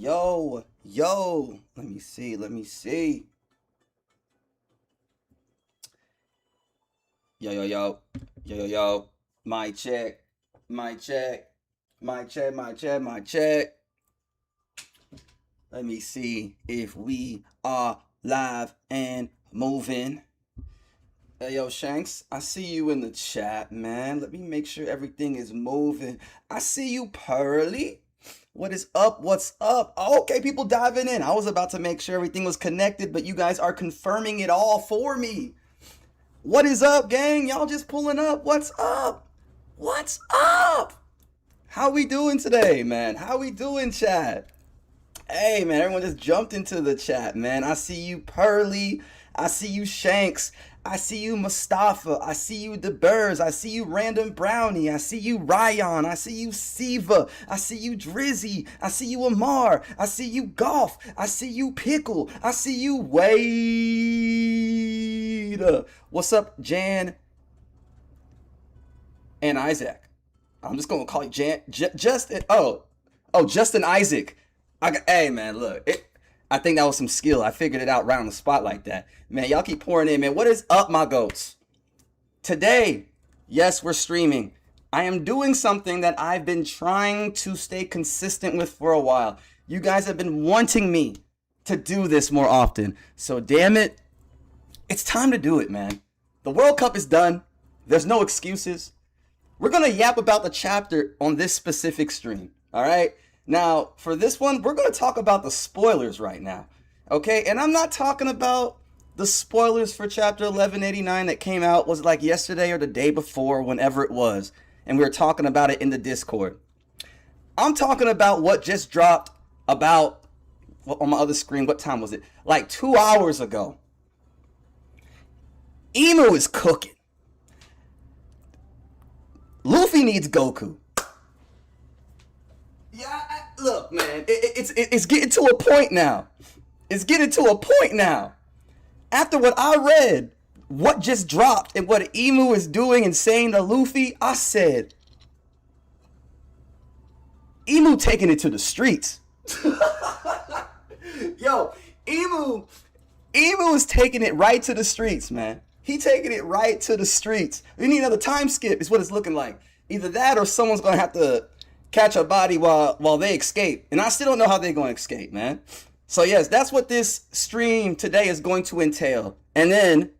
Yo, let me see. Yo. My check, my check, my check. Let me see if we are live and moving. Hey, yo, Shanks, I see you in the chat, man. Let me make sure everything is moving. I see you, Pearly. What is up? What's up? Okay, people diving in. I was about to make sure everything was connected, but you guys are confirming it all for me. What is up, gang? Y'all just pulling up. What's up? What's up? How we doing today, man? How we doing, chat? Hey, man, everyone just jumped into the chat, man. I see you, Pearly. I see you, Shanks. I see you, Mustafa. I see you, The Burrs. I see you, Random Brownie. I see you, Ryan. I see you, Siva. I see you, Drizzy. I see you, Amar. I see you, Golf. I see you, Pickle. I see you, Wade. What's up, Jan and Isaac? I'm just gonna call you Justin. Justin Isaac. Hey, man, look. I think that was some skill. I figured it out right on the spot like that. Man, y'all keep pouring in, man. What is up, my goats? Today, yes, we're streaming. I am doing something that I've been trying to stay consistent with for a while. You guys have been wanting me to do this more often. So, damn it, it's time to do it, man. The World Cup is done. There's no excuses. We're going to yap about the chapter on this specific stream, all right? Now, for this one, we're going to talk about the spoilers right now, okay? And I'm not talking about the spoilers for chapter 1189 that came out, was it like yesterday or the day before, whenever it was, and we were talking about it in the Discord. I'm talking about what just dropped about, on my other screen, what time was it? Like 2 hours ago. Emu is cooking. Luffy needs Goku. Yeah, look, man, it's getting to a point now. It's getting to a point now. After what I read, what just dropped and what Emu is doing and saying to Luffy, I said, Emu taking it to the streets. Yo, Emu is taking it right to the streets, man. He taking it right to the streets. We need another time skip is what it's looking like. Either that or someone's going to have to catch a body while they escape. And I still don't know how they're going to escape, man. So yes, that's what this stream today is going to entail. And then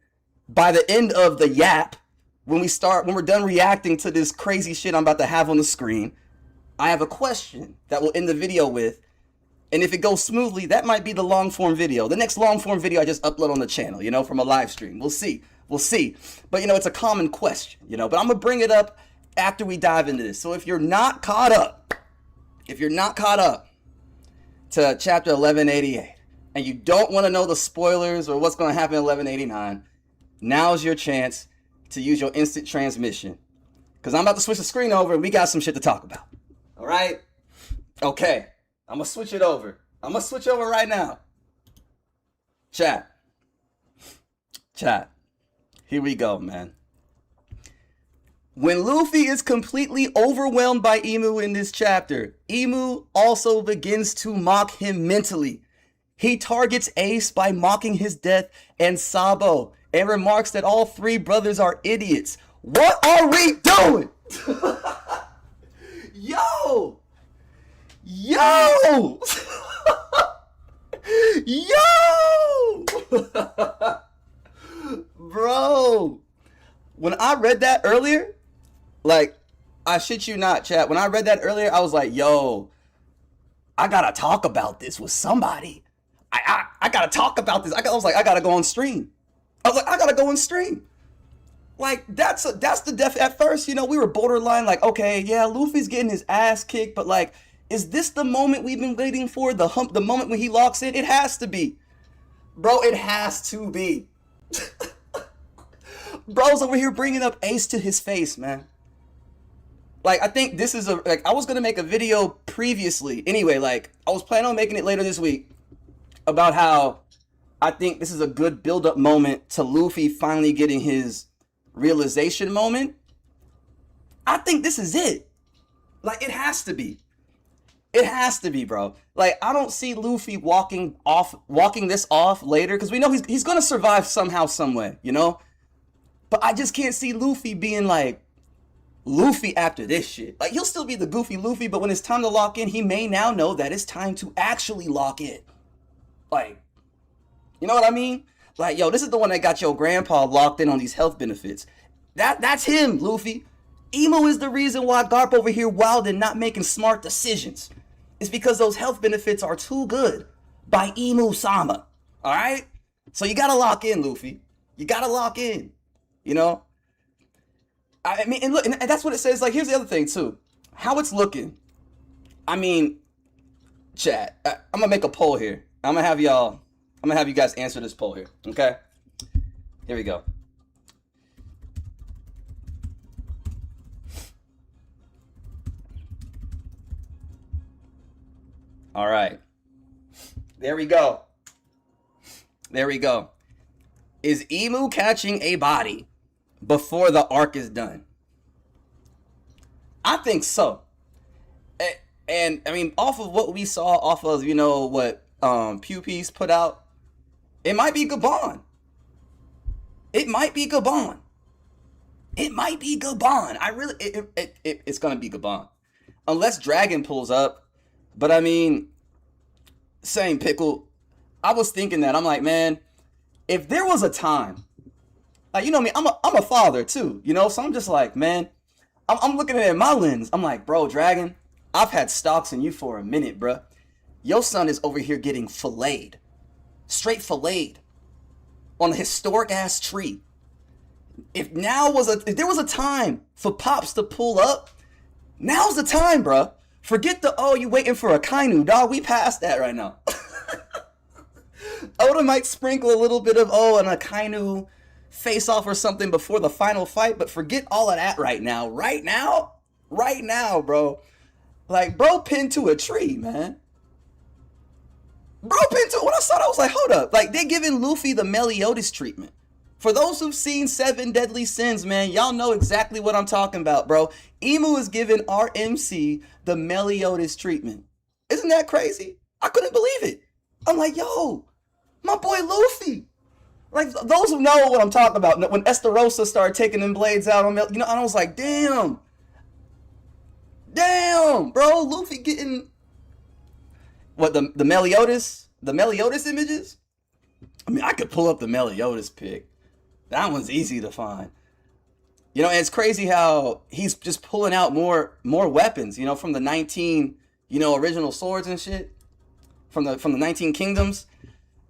by the end of the yap, when we're done reacting to this crazy shit I'm about to have on the screen, I have a question that we'll end the video with. And if it goes smoothly, that might be the long form video. The next long form video I just upload on the channel, from a live stream. We'll see. But it's a common question, but I'm going to bring it up after we dive into this. So if you're not caught up to chapter 1188 and you don't want to know the spoilers or what's going to happen in 1189, now's your chance to use your instant transmission, because I'm about to switch the screen over and we got some shit to talk about. All right? Okay. I'm going to switch it over. I'm going to switch over right now. Chat. Here we go, man. When Luffy is completely overwhelmed by Emu in this chapter, Emu also begins to mock him mentally. He targets Ace by mocking his death and Sabo, and remarks that all three brothers are idiots. What are we doing? Yo! Bro, when I read that earlier, like, I shit you not, chat. When I read that earlier, I was like, yo, I gotta talk about this with somebody. I gotta talk about this. I was like, I gotta go on stream. Like, that's the def. At first, we were borderline like, okay, yeah, Luffy's getting his ass kicked, but like, is this the moment we've been waiting for? The moment when he locks in? It has to be. Bro, it has to be. Bro's over here bringing up Ace to his face, man. Like, I think this is I was going to make a video previously. Anyway, like, I was planning on making it later this week about how I think this is a good build-up moment to Luffy finally getting his realization moment. I think this is it. Like, it has to be. It has to be, bro. Like I don't see Luffy walking this off later because we know he's gonna survive somehow, some way, you know. But I just can't see Luffy being like Luffy after this shit. Like he'll still be the goofy Luffy, but when it's time to lock in, he may now know that it's time to actually lock in. Like, you know what I mean? Like, yo, this is the one that got your grandpa locked in on these health benefits. That's him, Luffy. Emu is the reason why Garp over here wild and not making smart decisions. It's because those health benefits are too good by Emu Sama. Alright? So you gotta lock in, Luffy. You gotta lock in. You know? I mean, and look, and that's what it says. Like, here's the other thing, too. How it's looking. I mean, chat. I'm gonna make a poll here. I'm gonna have you guys answer this poll here. Okay? Here we go. All right. There we go. There we go. Is Emu catching a body before the arc is done? I think so. And I mean, off of what we saw, off of, you know, what Pew Peace put out, it might be Gabon. It might be Gabon. It might be Gabon. It's going to be Gabon. Unless Dragon pulls up. But I mean, same pickle. I was thinking that. I'm like, man, if there was a time, like, you know me, I'm a father too, you know? So I'm just like, man, I'm looking at it in my lens. I'm like, bro, Dragon, I've had stocks in you for a minute, bro. Your son is over here getting filleted. Straight filleted. On a historic ass tree. If there was a time for Pops to pull up, now's the time, bro. Forget the, oh, you waiting for a Kainu, dog. We passed that right now. Oda might sprinkle a little bit of, oh, an Akainu face-off or something before the final fight, but forget all of that right now. Right now? Right now, bro. Like, bro pinned to a tree, man. Bro pinned to, when I saw that, I was like, hold up. Like, they're giving Luffy the Meliodas treatment. For those who've seen Seven Deadly Sins, man, y'all know exactly what I'm talking about, bro. Emu is giving RMC the Meliodas treatment. Isn't that crazy? I couldn't believe it. I'm like, yo, my boy Luffy. Like, those who know what I'm talking about, when Estarossa started taking them blades out on, you know, and I was like, damn. Damn, bro, Luffy getting, what, the Meliodas? The Meliodas images? I mean, I could pull up the Meliodas pic. That one's easy to find. You know, and it's crazy how he's just pulling out more weapons, you know, from the 19, you know, original swords and shit. From the 19 kingdoms.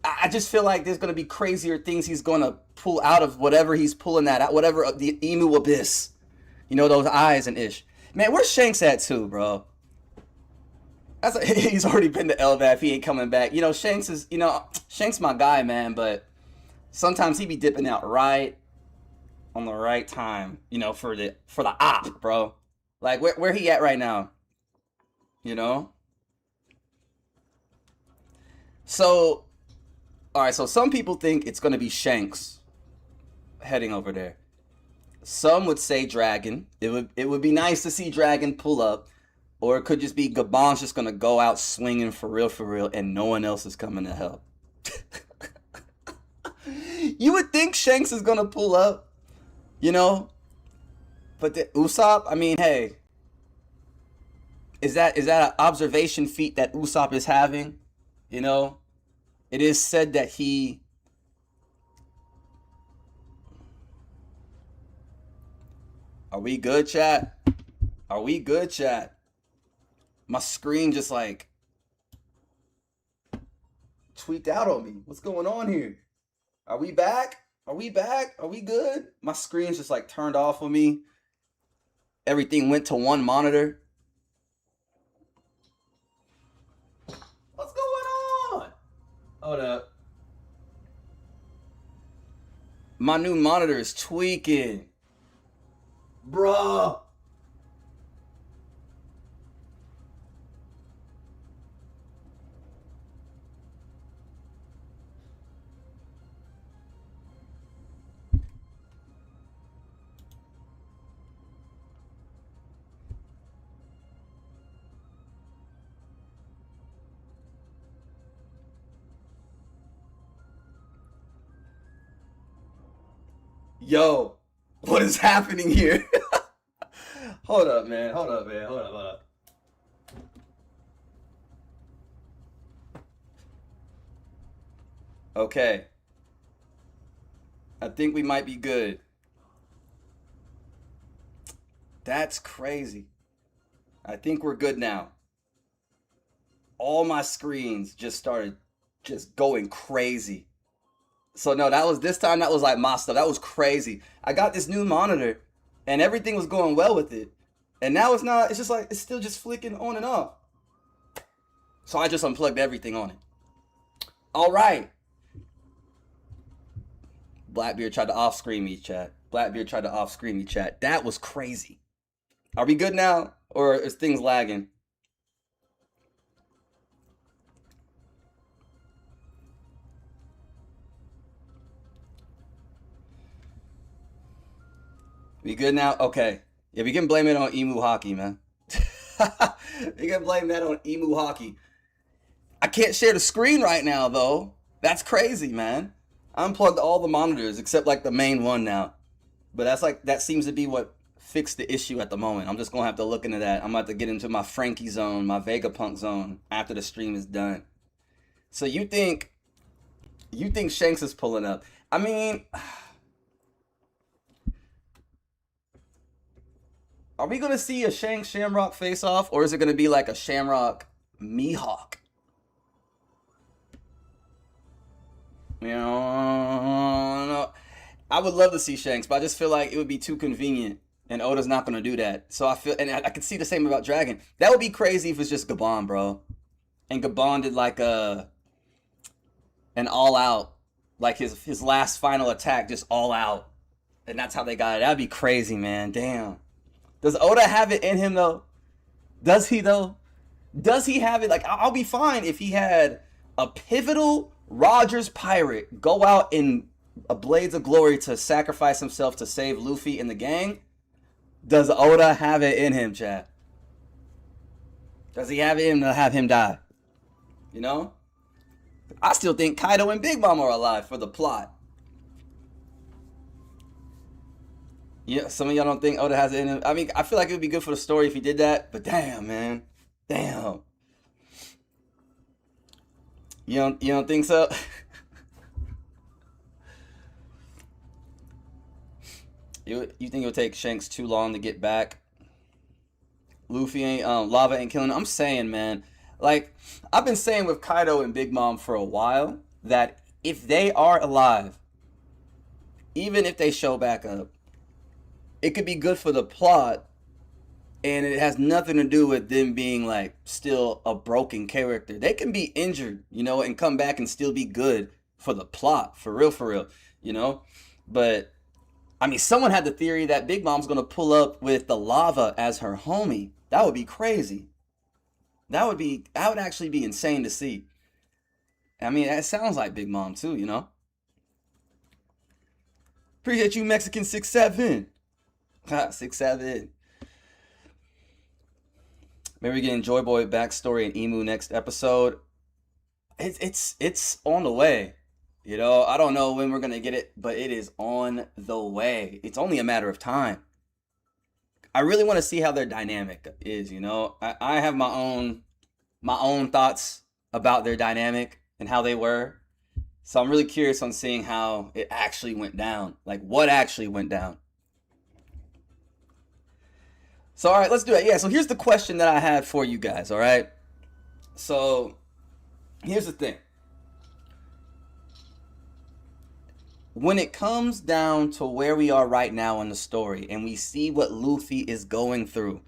I just feel like there's gonna be crazier things he's gonna pull out of whatever he's pulling that out, whatever the Emu Abyss. You know, those eyes and ish. Man, where's Shanks at too, bro? He's already been to Elbaf, he ain't coming back. You know, Shanks my guy, man, but sometimes he be dipping out right on the right time, you know, for the op, bro. Like where he at right now? You know? So, all right, so some people think it's going to be Shanks heading over there. Some would say Dragon. It would be nice to see Dragon pull up, or it could just be Gabon's just going to go out swinging for real, and no one else is coming to help. You would think Shanks is going to pull up, you know? But the Usopp, I mean, hey, is that an observation feat that Usopp is having? You know, it is said that he... Are we good, chat? Are we good, chat? My screen just like tweaked out on me. What's going on here? Are we back? Are we back? Are we good? My screen's just like turned off on me. Everything went to one monitor. What's going on? Hold up. My new monitor is tweaking. Bruh. Yo, what is happening here? Hold up, man. Hold up, man. Hold up, hold up. Okay, I think we might be good. That's crazy. I think we're good now. All my screens just started just going crazy. So no, that was this time. That was like my stuff. That was crazy. I got this new monitor, and everything was going well with it, and now it's not. It's just like it's still just flicking on and off. So I just unplugged everything on it. All right. Blackbeard tried to off screen me, chat. Blackbeard tried to off screen me, chat. That was crazy. Are we good now, or is things lagging? We good now? Okay. Yeah, we can blame it on Emu Hockey, man. We can blame that on Emu Hockey. I can't share the screen right now, though. That's crazy, man. I unplugged all the monitors except like the main one now. But that's like that seems to be what fixed the issue at the moment. I'm just gonna have to look into that. I'm about to get into my Frankie zone, my Vegapunk zone after the stream is done. So you think Shanks is pulling up? I mean, are we gonna see a Shanks Shamrock face off, or is it gonna be like a Shamrock Mihawk? You know, I would love to see Shanks, but I just feel like it would be too convenient, and Oda's not gonna do that. So I feel, and I could see the same about Dragon. That would be crazy if it's just Gabon, bro, and Gabon did like an all out, like his last final attack, just all out, and that's how they got it. That'd be crazy, man. Damn. Does Oda have it in him though? Does he though? Does he have it? Like I'll be fine if he had a pivotal Rogers pirate go out in a Blades of Glory to sacrifice himself to save Luffy and the gang. Does Oda have it in him, Chad? Does he have it in him to have him die? You know? I still think Kaido and Big Mom are alive for the plot. Yeah, some of y'all don't think Oda has it in him. I mean, I feel like it would be good for the story if he did that, but damn, man. Damn. You don't think so? You think it'll take Shanks too long to get back? Luffy ain't Lava ain't killing him. I'm saying, man, like I've been saying with Kaido and Big Mom for a while that if they are alive, even if they show back up, it could be good for the plot, and it has nothing to do with them being like still a broken character. They can be injured, and come back and still be good for the plot, for real, you know. But I mean, someone had the theory that Big Mom's gonna pull up with the lava as her homie. That would be crazy. That would actually be insane to see. I mean, that sounds like Big Mom too, you know. Appreciate you, Mexican 6'7". 6'7". Maybe we get Joy Boy backstory and Emu next episode. It's on the way. I don't know when we're gonna get it, but it is on the way. It's only a matter of time. I really want to see how their dynamic is. I have my own thoughts about their dynamic and how they were. So I'm really curious on seeing how it actually went down. Like what actually went down. So all right, let's do it. Yeah, so here's the question that I had for you guys, all right? So here's the thing. When it comes down to where we are right now in the story and we see what Luffy is going through,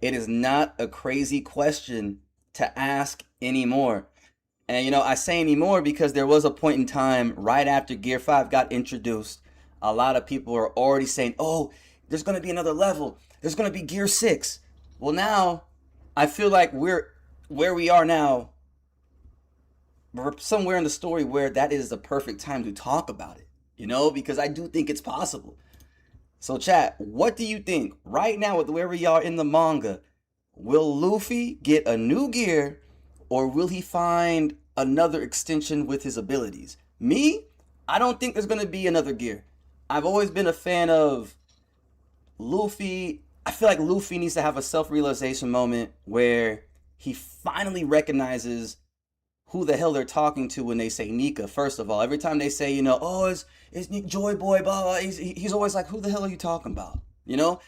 it is not a crazy question to ask anymore. And I say anymore because there was a point in time right after Gear 5 got introduced, a lot of people are already saying, oh, there's going to be another level. There's going to be Gear 6. Well, now I feel like we're where we are now. We're somewhere in the story where that is the perfect time to talk about it, because I do think it's possible. So chat, what do you think right now with where we are in the manga? Will Luffy get a new gear, or will he find another extension with his abilities? Me, I don't think there's going to be another gear. I've always been a fan of Luffy. I feel like Luffy needs to have a self-realization moment where he finally recognizes who the hell they're talking to when they say Nika. First of all, every time they say, oh, it's Nick Joy Boy, blah, blah, he's always like, who the hell are you talking about? You know,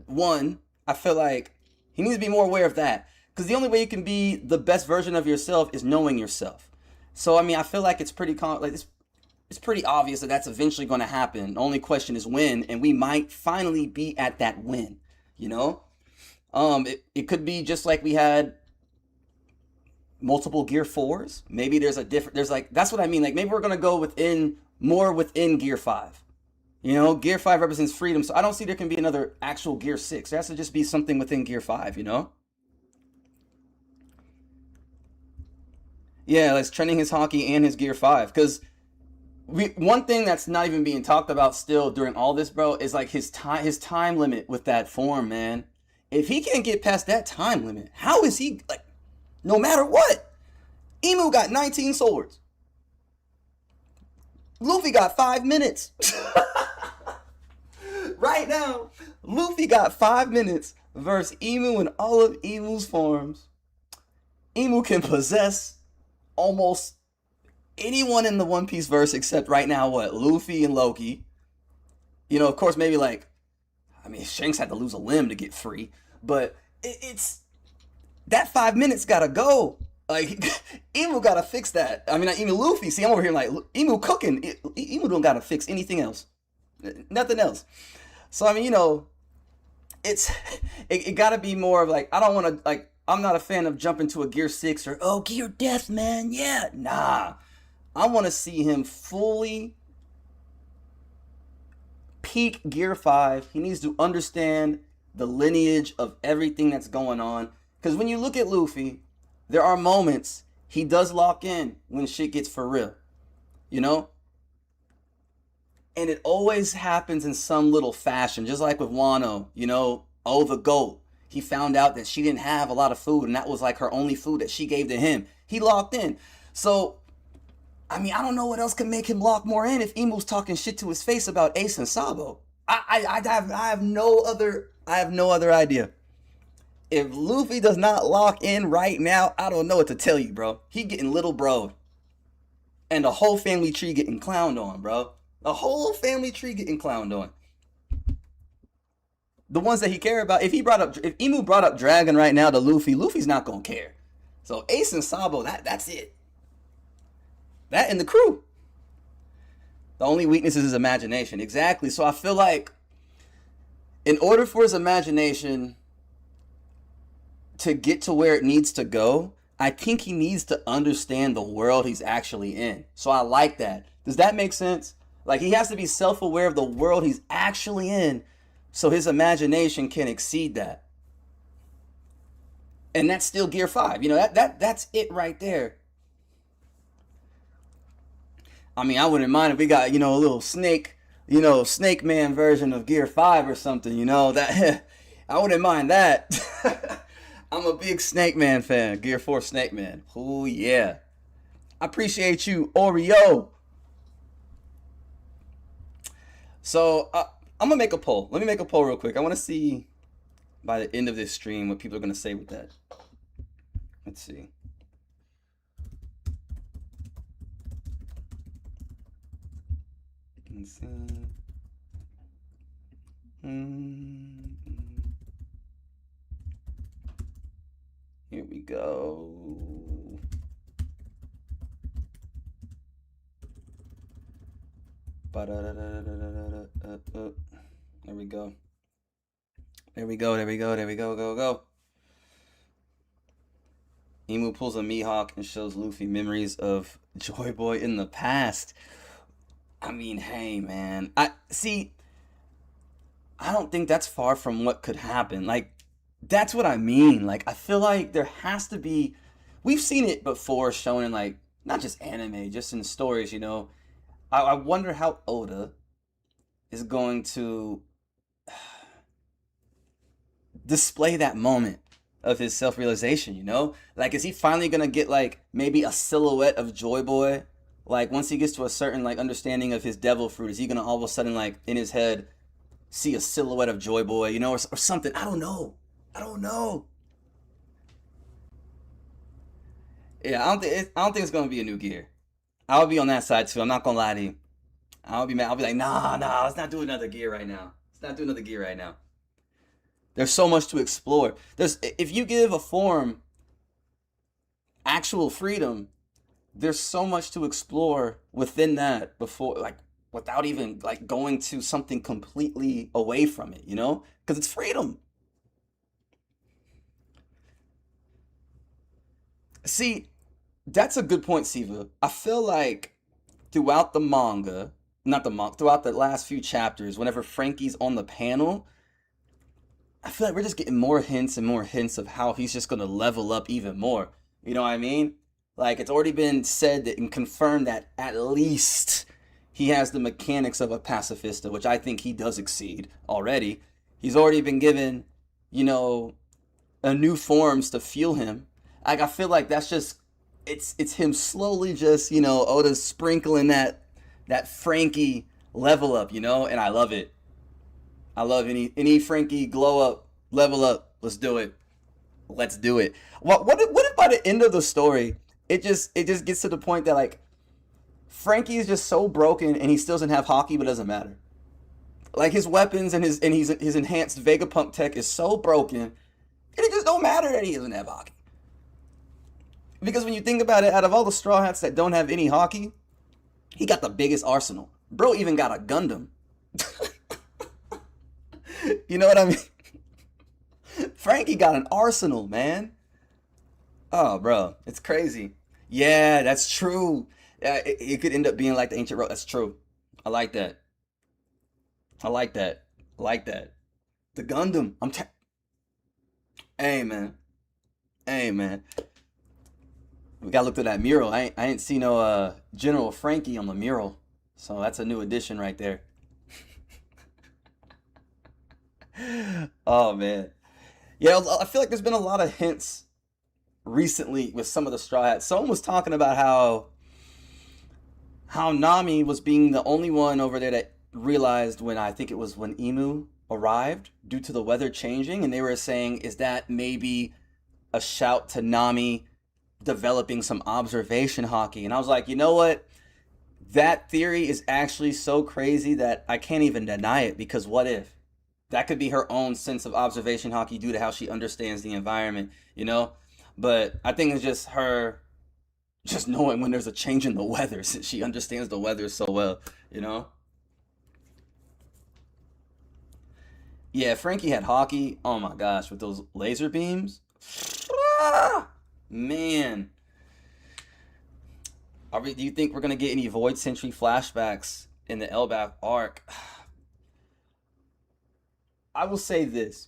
one, I feel like he needs to be more aware of that, because the only way you can be the best version of yourself is knowing yourself. So I mean, I feel like it's pretty it's pretty obvious that that's eventually going to happen. The only question is when, and we might finally be at that when. You know, it could be just like we had multiple Gear 4s. Maybe there's a different, there's like, that's what I mean. Like maybe we're going to go within, more within Gear 5. You know, Gear 5 represents freedom. So I don't see there can be another actual Gear 6. There has to just be something within Gear 5, you know? Yeah, like trending his hockey and his Gear 5. Because one thing that's not even being talked about still during all this, bro, is like his time limit with that form, man. If he can't get past that time limit, how is he, like, no matter what? Emu got 19 swords. Luffy got 5 minutes. Right now, Luffy got 5 minutes versus Emu and all of Emu's forms. Emu can possess almost anyone in the One Piece verse except right now, what? Luffy and Loki. You know, of course, maybe like, I mean, Shanks had to lose a limb to get free, but it's that 5 minutes gotta go. Like, Emu gotta fix that. I mean, not Emu, Luffy. See, I'm over here like, Emu cooking. Emu don't gotta fix anything else. Nothing else. So, I mean, it's, it gotta be more of like, I don't wanna, like, I'm not a fan of jumping to a Gear 6 or, oh, Gear Death, man. Yeah, nah. I wanna see him fully peak Gear 5. He needs to understand the lineage of everything that's going on. Because when you look at Luffy, there are moments he does lock in when shit gets for real, you know? And it always happens in some little fashion, just like with Wano, oh, the GOAT. He found out that she didn't have a lot of food, and that was like her only food that she gave to him. He locked in. So, I mean, I don't know what else can make him lock more in if Emu's talking shit to his face about Ace and Sabo. I have no other idea. If Luffy does not lock in right now, I don't know what to tell you, bro. He getting little bro. And the whole family tree getting clowned on, bro. The whole family tree getting clowned on. The ones that he care about, if Emu brought up Dragon right now to Luffy, Luffy's not gonna care. So Ace and Sabo, that's it. That and the crew. The only weakness is his imagination. Exactly. So I feel like in order for his imagination to get to where it needs to go, I think he needs to understand the world he's actually in. So I like that. Does that make sense? Like, he has to be self-aware of the world he's actually in so his imagination can exceed that. And that's still Gear 5. That's it right there. I mean, I wouldn't mind if we got, a little Snake Man version of Gear 5 or something, that I wouldn't mind that. I'm a big Snake Man fan, Gear 4 Snake Man. Oh yeah. I appreciate you, Oreo. So, I'm gonna make a poll. Let me make a poll real quick. I want to see by the end of this stream what people are gonna say with that. Let's see. Let's see. Here we go. There we go. There we go. There we go. There we go. Go. Emu pulls a Mihawk and shows Luffy memories of Joy Boy in the past. I mean, hey, man. I don't think that's far from what could happen. Like, that's what I mean. Like, I feel like there has to be. We've seen it before shown in, like, not just anime, just in stories, I wonder how Oda is going to display that moment of his self-realization, Like, is he finally going to get, like, maybe a silhouette of Joy Boy Like once he gets to a certain like understanding of his devil fruit, is he gonna all of a sudden like in his head see a silhouette of Joy Boy, you know, or something? I don't know. I don't know. Yeah, I don't think it's gonna be a new gear. I'll be on that side too. I'm not gonna lie to you. I'll be mad. I'll be like, nah, let's not do another gear right now. Let's not do another gear right now. There's so much to explore. There's if you give a form actual freedom, there's so much to explore within that before like without even like going to something completely away from it, you know? Because it's freedom. See, that's a good point, Siva. I feel like throughout the manga, not the manga, throughout the last few chapters, whenever Frankie's on the panel, I feel like we're just getting more hints and more hints of how he's just gonna level up even more. You know what I mean? Like it's already been said that and confirmed that at least he has the mechanics of a pacifista, which I think he does exceed already. He's already been given, you know, a new forms to fuel him. Like I feel like that's just it's him slowly just, you know, Oda's sprinkling that Frankie level up, you know, and I love it. I love any Frankie glow up, level up. Let's do it. Let's do it. What if by the end of the story, it just gets to the point that like Frankie is just so broken and he still doesn't have hockey, but it doesn't matter. Like his weapons and his enhanced Vegapunk tech is so broken, and it just don't matter that he doesn't have hockey. Because when you think about it, out of all the Straw Hats that don't have any hockey, he got the biggest arsenal. Bro even got a Gundam. You know what I mean? Frankie got an arsenal, man. Oh, bro, it's crazy. Yeah, that's true. It could end up being like the ancient road. That's true. I like that. I like that. I like that. The Gundam. Hey, man. Hey, man. We gotta look through that mural. I ain't seen no General Frankie on the mural, so that's a new addition right there. Oh man, yeah. I feel like there's been a lot of hints recently with some of the Straw Hats. Someone was talking about how Nami was being the only one over there that realized when I think it was when Emu arrived due to the weather changing, and they were saying, is that maybe a shout to Nami developing some observation hockey? And I was like, you know what? That theory is actually so crazy that I can't even deny it because what if? That could be her own sense of observation hockey due to how she understands the environment, you know? But I think it's just her just knowing when there's a change in the weather since she understands the weather so well, you know? Yeah, Frankie had hockey. Oh my gosh, with those laser beams. Ah, man. Do you think we're gonna get any Void Century flashbacks in the Elbaf arc? I will say this.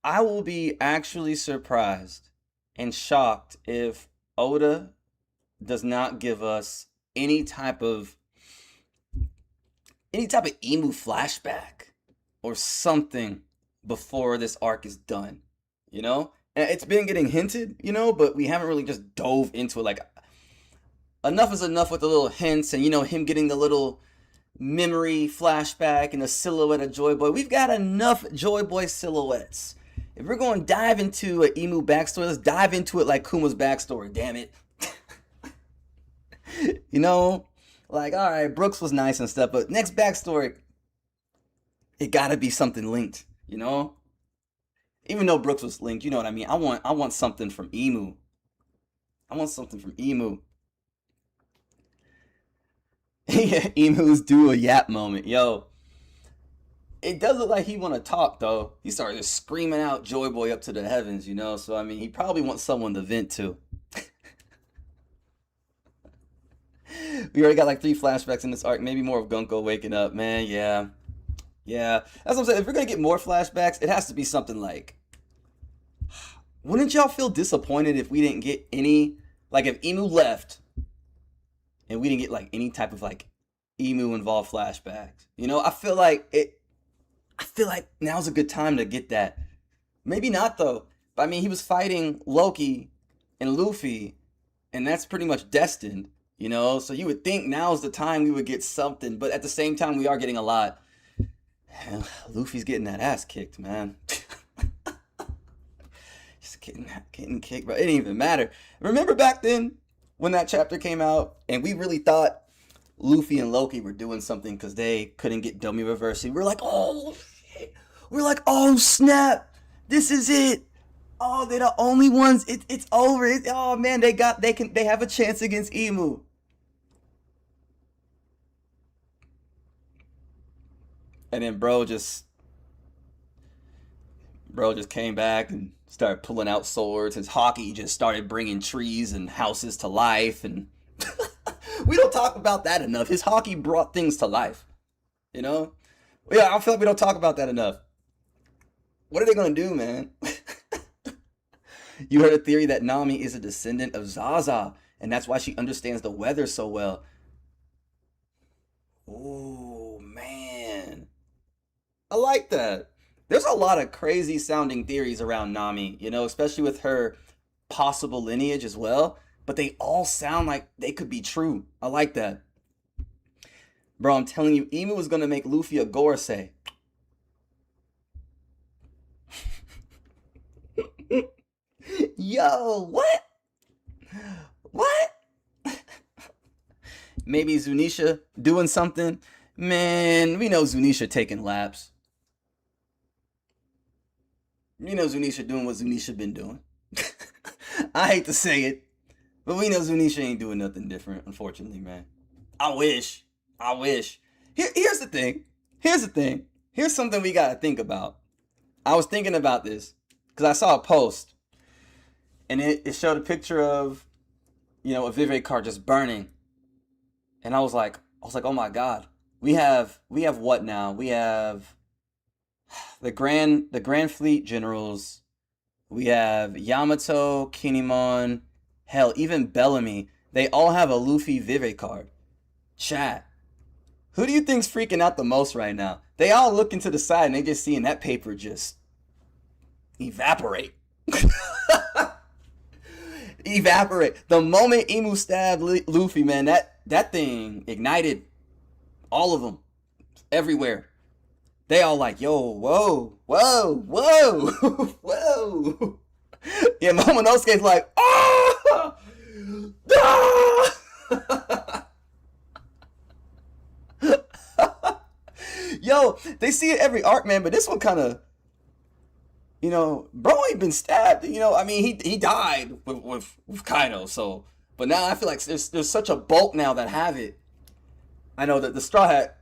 I will be actually surprised and shocked if Oda does not give us any type of emu flashback or something before this arc is done. You know? And it's been getting hinted, you know, but we haven't really just dove into it. Like enough is enough with the little hints and you know him getting the little memory flashback and the silhouette of Joy Boy. We've got enough Joy Boy silhouettes. If we're going to dive into an emu backstory, let's dive into it like Kuma's backstory. Damn it. You know, like all right, Brooks was nice and stuff, but next backstory, it got to be something linked. You know, even though Brooks was linked, you know what I mean. I want something from Emu. I want something from Emu. Yeah, Emu's do a yap moment, yo. It does look like he want to talk though. He started just screaming out Joy Boy up to the heavens, you know. So I mean, he probably wants someone to vent to. We already got like three flashbacks in this arc, maybe more of Gunko waking up, man. Yeah, yeah. That's what I'm saying. If we're gonna get more flashbacks, it has to be something like. Wouldn't y'all feel disappointed if we didn't get any? Like if Emu left and we didn't get like any type of like Emu involved flashbacks. You know, I feel like it. I feel like now's a good time to get that. Maybe not though. But I mean, he was fighting Loki and Luffy, and that's pretty much destined. You know, so you would think now's the time we would get something, but at the same time, we are getting a lot. And Luffy's getting that ass kicked, man. Just getting kicked, bro. It didn't even matter. Remember back then when that chapter came out, and we really thought Luffy and Loki were doing something because they couldn't get dummy reversing. We're like, oh shit. We're like, oh snap. This is it. Oh, they're the only ones. It's over. Oh man, they have a chance against Emu. And then bro just came back and started pulling out swords. His hockey just started bringing trees and houses to life, and we don't talk about that enough. His hockey brought things to life, you know? Yeah, I feel like we don't talk about that enough. What are they gonna do, man? You heard a theory that Nami is a descendant of Zaza, and that's why she understands the weather so well. Oh man, I like that. There's a lot of crazy sounding theories around Nami, you know, especially with her possible lineage as well. But they all sound like they could be true. I like that. Bro, I'm telling you, Emu was gonna make Luffy a Gorosei. Yo, what? What? Maybe Zunisha doing something? Man, we know Zunisha taking laps. You know Zunisha doing what Zunisha been doing. I hate to say it, but we know Zunisha ain't doing nothing different, unfortunately, man. I wish. I wish. Here's the thing. Here's the thing. Here's something we gotta think about. I was thinking about this because I saw a post, and it showed a picture of, you know, a Vivre card just burning. And I was like, oh my God. We have what now? We have the Grand Fleet generals. We have Yamato, Kinemon, hell, even Bellamy. They all have a Luffy Vive card. Chat. Who do you think's freaking out the most right now? They all looking to the side and they just seeing that paper just evaporate. Evaporate. The moment Emu stabbed Luffy, man, that thing ignited all of them everywhere. They all like, yo, whoa, whoa, whoa, whoa. Yeah, Momonosuke's like, oh, ah! Yo, they see it every arc, man, but this one kind of, you know, bro ain't been stabbed. You know, I mean, he died with Kaido, so, but now I feel like there's such a bulk now that have it. I know that the Straw Hat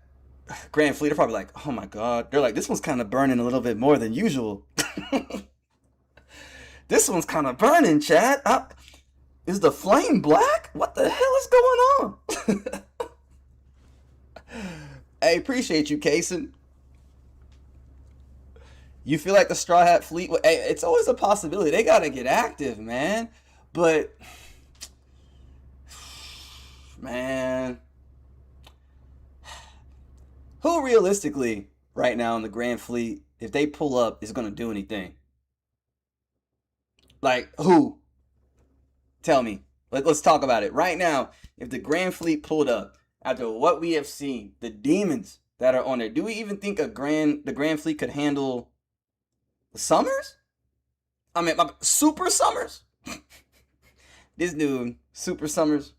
Grand Fleet are probably like, oh my God. They're like, this one's kind of burning a little bit more than usual. This one's kind of burning, Chad. Is the flame black? What the hell is going on? Hey, appreciate you, Kason. You feel like the Straw Hat Fleet? Hey, it's always a possibility. They gotta get active, man. But, man, who realistically right now in the Grand Fleet, if they pull up, is gonna do anything? Like who? Tell me. Let's talk about it right now. If the Grand Fleet pulled up after what we have seen, the demons that are on there, do we even think the Grand Fleet could handle the Summers? I mean, Super Summers. This dude, Super Summers.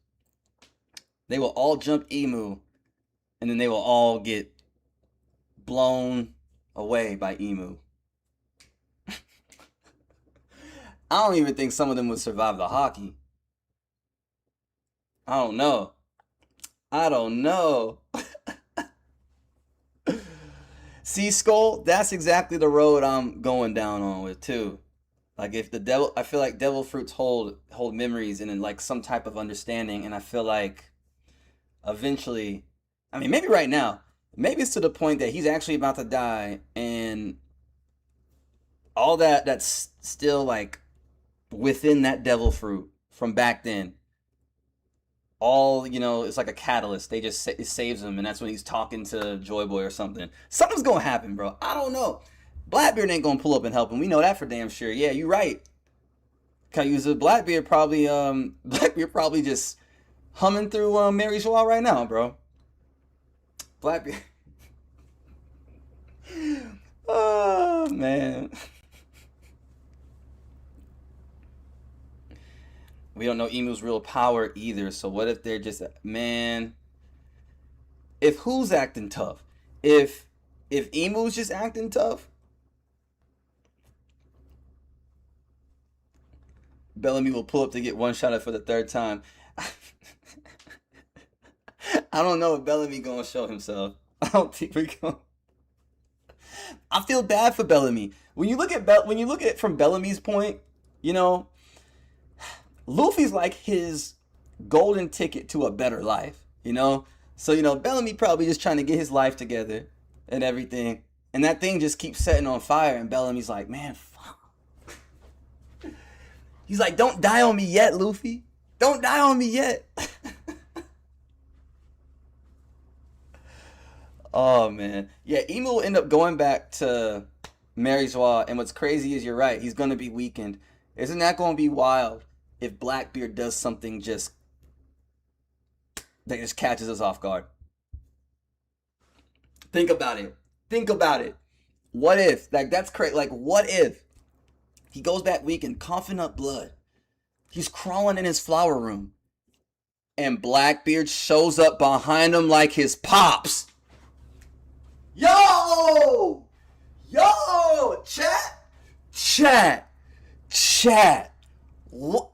They will all jump Emu, and then they will all get blown away by Emu. I don't even think some of them would survive the hockey. I don't know. I don't know. Sea Skull, that's exactly the road I'm going down on with too. Like if the devil, I feel like devil fruits hold memories and then like some type of understanding, and I feel like eventually, I mean maybe right now, maybe it's to the point that he's actually about to die, and all that's still like within that devil fruit from back then, all, you know, it's like a catalyst. It saves him, and that's when he's talking to Joy Boy or something. Something's gonna happen, bro. I don't know. Blackbeard ain't gonna pull up and help him. We know that for damn sure. Yeah, you're right. Cause Blackbeard probably just humming through Mary Joie right now, bro. Blackbeard. Oh man. We don't know Emu's real power either. So what if they're just man? If who's acting tough? If if Emu's just acting tough, Bellamy will pull up to get one shot at for the third time. I don't know if Bellamy gonna show himself. I don't think we're going. I feel bad for Bellamy. When you look at when you look at it from Bellamy's point, you know, Luffy's like his golden ticket to a better life, you know? So, Bellamy probably just trying to get his life together and everything. And that thing just keeps setting on fire. And Bellamy's like, man, fuck. He's like, don't die on me yet, Luffy. Don't die on me yet. Oh, man. Yeah, Emu will end up going back to Mary Joie. And what's crazy is you're right. He's going to be weakened. Isn't that going to be wild if Blackbeard does something just that just catches us off guard? Think about it. Think about it. What if, like, that's crazy. Like, what if he goes back weakened, coughing up blood? He's crawling in his flower room, and Blackbeard shows up behind him like his pops. Yo! Yo! Chat. What?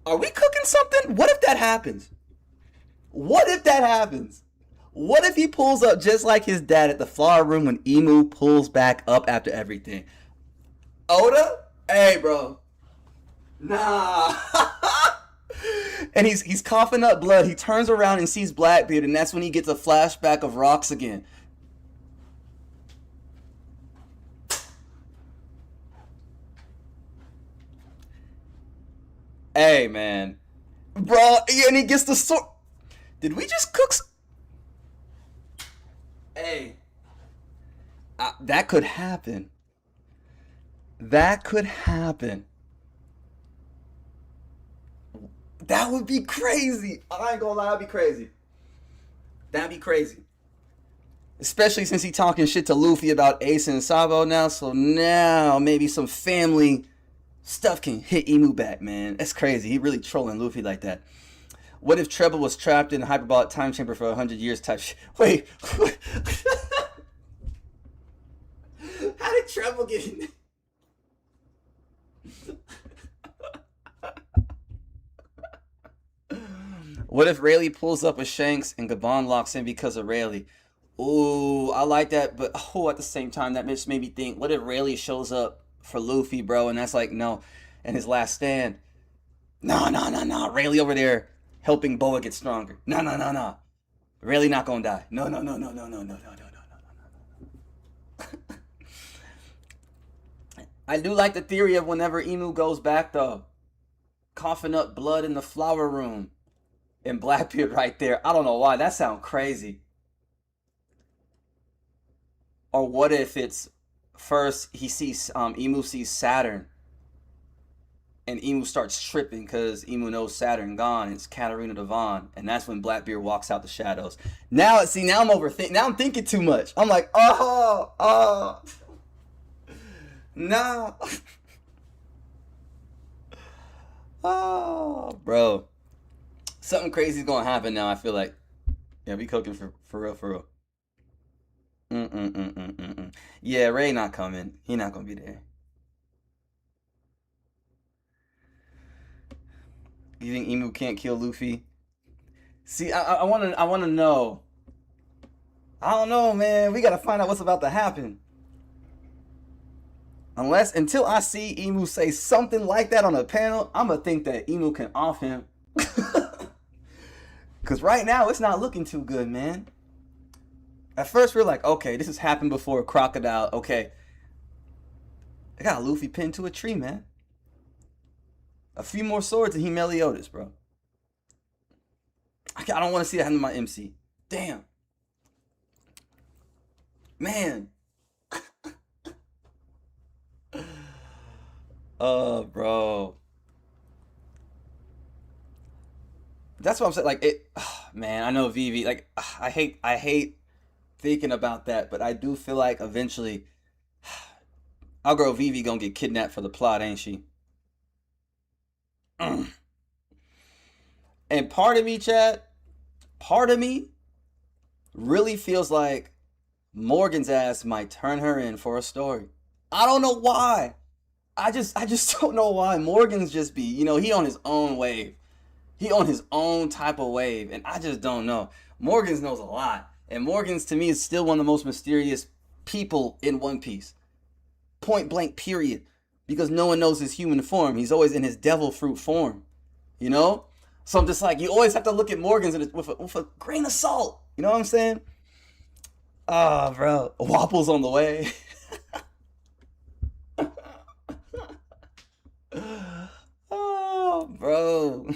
Are we cooking something? What if that happens? What if that happens? What if he pulls up just like his dad at the flower room when Emu pulls back up after everything? Oda? Hey, bro. Nah. And he's coughing up blood. He turns around and sees Blackbeard, and that's when he gets a flashback of Rocks again. Hey, man. Bro, and he gets the sword. Did we just cook? Hey. That could happen. That could happen. That would be crazy. I ain't gonna lie, that'd be crazy. That'd be crazy. Especially since he talking shit to Luffy about Ace and Sabo now, so now maybe some family stuff can hit Emu back, man. That's crazy. He really trolling Luffy like that. What if Treble was trapped in a hyperbolic time chamber for 100 years type shit? Wait. How did Treble get in there? What if Rayleigh pulls up with Shanks and Gabon locks in because of Rayleigh? Ooh, I like that, but at the same time, that just made me think, what if Rayleigh shows up for Luffy, bro, and that's like, no, and his last stand? No. Rayleigh over there helping Boa get stronger. No. Rayleigh not gonna die. No. I do like the theory of whenever Emu goes back, though, coughing up blood in the flower room and Blackbeard right there. I don't know why. That sounds crazy. Or what if it's first he sees Emu sees Saturn and Emu starts tripping because Emu knows Saturn gone. It's Katarina Devon, and that's when Blackbeard walks out the shadows. Now I'm overthinking. Now I'm thinking too much. I'm like, no. Oh, bro. Something crazy is gonna happen now. I feel like, yeah, we cooking for real. Yeah, Ray not coming. He not gonna be there. You think Emu can't kill Luffy? See, I wanna know. I don't know, man. We gotta find out what's about to happen. Until I see Emu say something like that on a panel, I'ma think that Emu can off him. Cause right now it's not looking too good, man. At first we're like, okay, this has happened before. Crocodile, okay. I got Luffy pinned to a tree, man. A few more swords and he Meliodas, bro. I don't want to see that happen to my MC. Damn. Man. Bro. That's what I'm saying. Like it, man. I know Vivi. Like I hate thinking about that, but I do feel like eventually our girl Vivi gonna get kidnapped for the plot, ain't she? Mm. And part of me, Chad, part of me really feels like Morgan's ass might turn her in for a story. I don't know why. I just don't know why. Morgan's just be, he on his own wave. He on his own type of wave, and I just don't know. Morgan's knows a lot, and Morgan's to me is still one of the most mysterious people in One Piece. Point blank, period. Because no one knows his human form. He's always in his devil fruit form, you know. So I'm just like, you always have to look at Morgan's with a grain of salt. You know what I'm saying? Ah, oh, bro, Wapple's on the way. Oh, bro.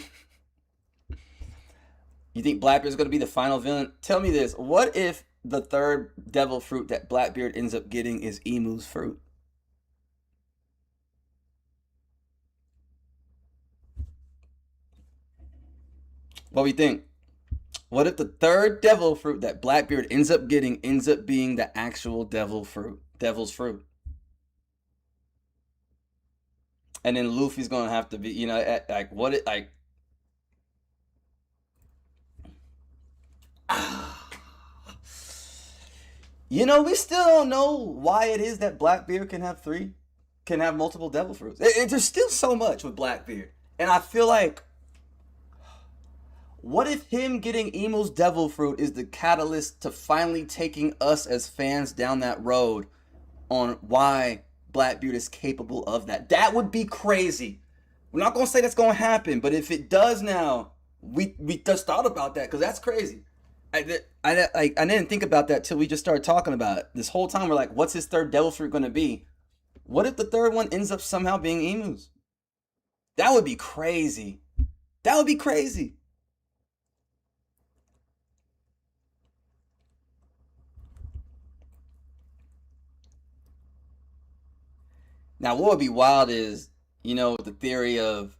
You think Blackbeard's going to be the final villain? Tell me this. What if the third devil fruit that Blackbeard ends up getting is Emu's fruit? What do you think? What if the third devil fruit that Blackbeard ends up getting ends up being the actual devil fruit? Devil's fruit. And then Luffy's going to have to be, like, what it, like, we still don't know why it is that Blackbeard can have multiple devil fruits. There's still so much with Blackbeard. And I feel like, what if him getting Emu's devil fruit is the catalyst to finally taking us as fans down that road on why Blackbeard is capable of that? That would be crazy. We're not gonna say that's gonna happen, but if it does now, we just thought about that because that's crazy. I didn't think about that till we just started talking about it. This whole time we're like, what's his third devil fruit gonna be? What if the third one ends up somehow being Emu's? That would be crazy. That would be crazy. Now, what would be wild is, the theory of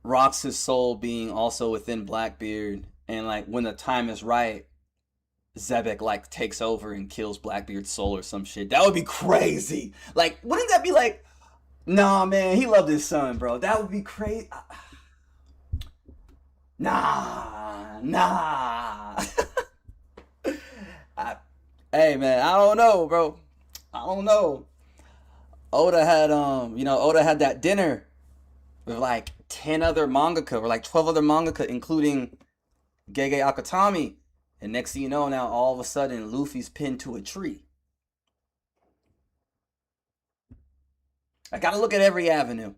Rox's soul being also within Blackbeard, and like when the time is right, Zebek like takes over and kills Blackbeard's soul or some shit. That would be crazy. Like, wouldn't that be like, nah, man, he loved his son, bro. That would be crazy. Nah, nah. I, hey, man, I don't know, bro. I don't know. Oda had that dinner with like 10 other mangaka or like 12 other mangaka, including Gege Akutami. And next thing you know, now all of a sudden Luffy's pinned to a tree. I gotta look at every avenue.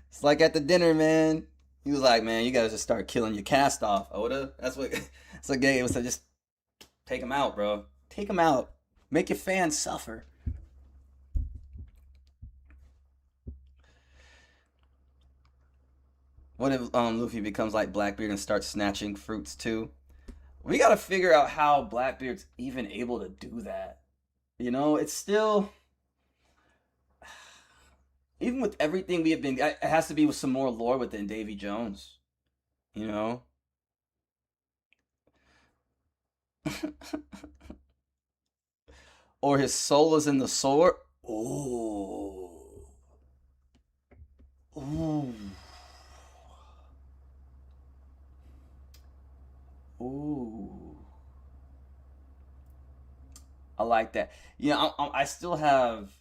It's like at the dinner, man. He was like, man, you gotta just start killing your cast off, Oda. That's what Gege was. Just take him out, bro. Take him out. Make your fans suffer. What if Luffy becomes like Blackbeard and starts snatching fruits too? We gotta figure out how Blackbeard's even able to do that. It's still, even with everything we have been, it has to be with some more lore within Davy Jones. You know? Or his soul is in the sword. Ooh. Ooh. Ooh. I like that. I still have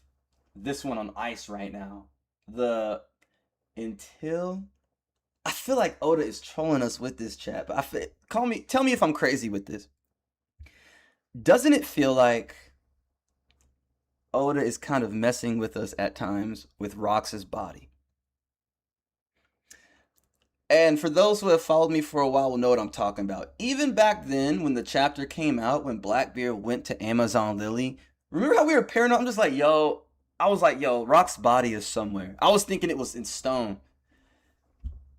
this one on ice right now. The until I feel like Oda is trolling us with this chat, but tell me if I'm crazy with this. Doesn't it feel like Oda is kind of messing with us at times with Rox's body? And for those who have followed me for a while will know what I'm talking about. Even back then, when the chapter came out, when Blackbeard went to Amazon Lily, remember how we were paranoid? I'm just like, yo, I was like, yo, Rock's body is somewhere. I was thinking it was in stone.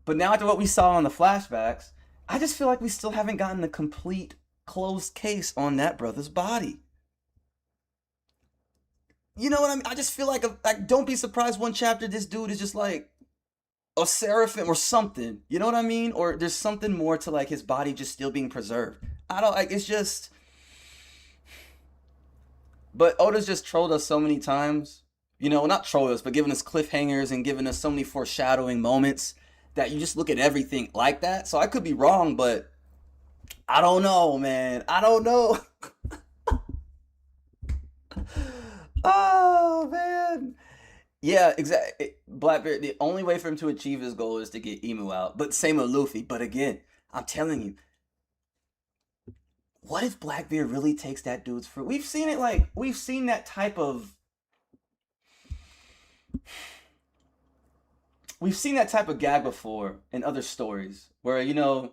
But now after what we saw on the flashbacks, I just feel like we still haven't gotten a complete closed case on that brother's body. You know what I mean? I just feel like don't be surprised one chapter this dude is just like, a seraphim or something. You know what I mean? Or there's something more to like his body just still being preserved. I don't like. It's just. But Oda's just trolled us so many times. You know, not trolled us, but giving us cliffhangers and giving us so many foreshadowing moments that you just look at everything like that. So I could be wrong, but I don't know, man. I don't know. Oh man. Yeah, exactly. Blackbeard, the only way for him to achieve his goal is to get Emu out. But same with Luffy. But again, I'm telling you, what if Blackbeard really takes that dude's fruit? We've seen it like we've seen that type of we've seen that type of gag before in other stories where the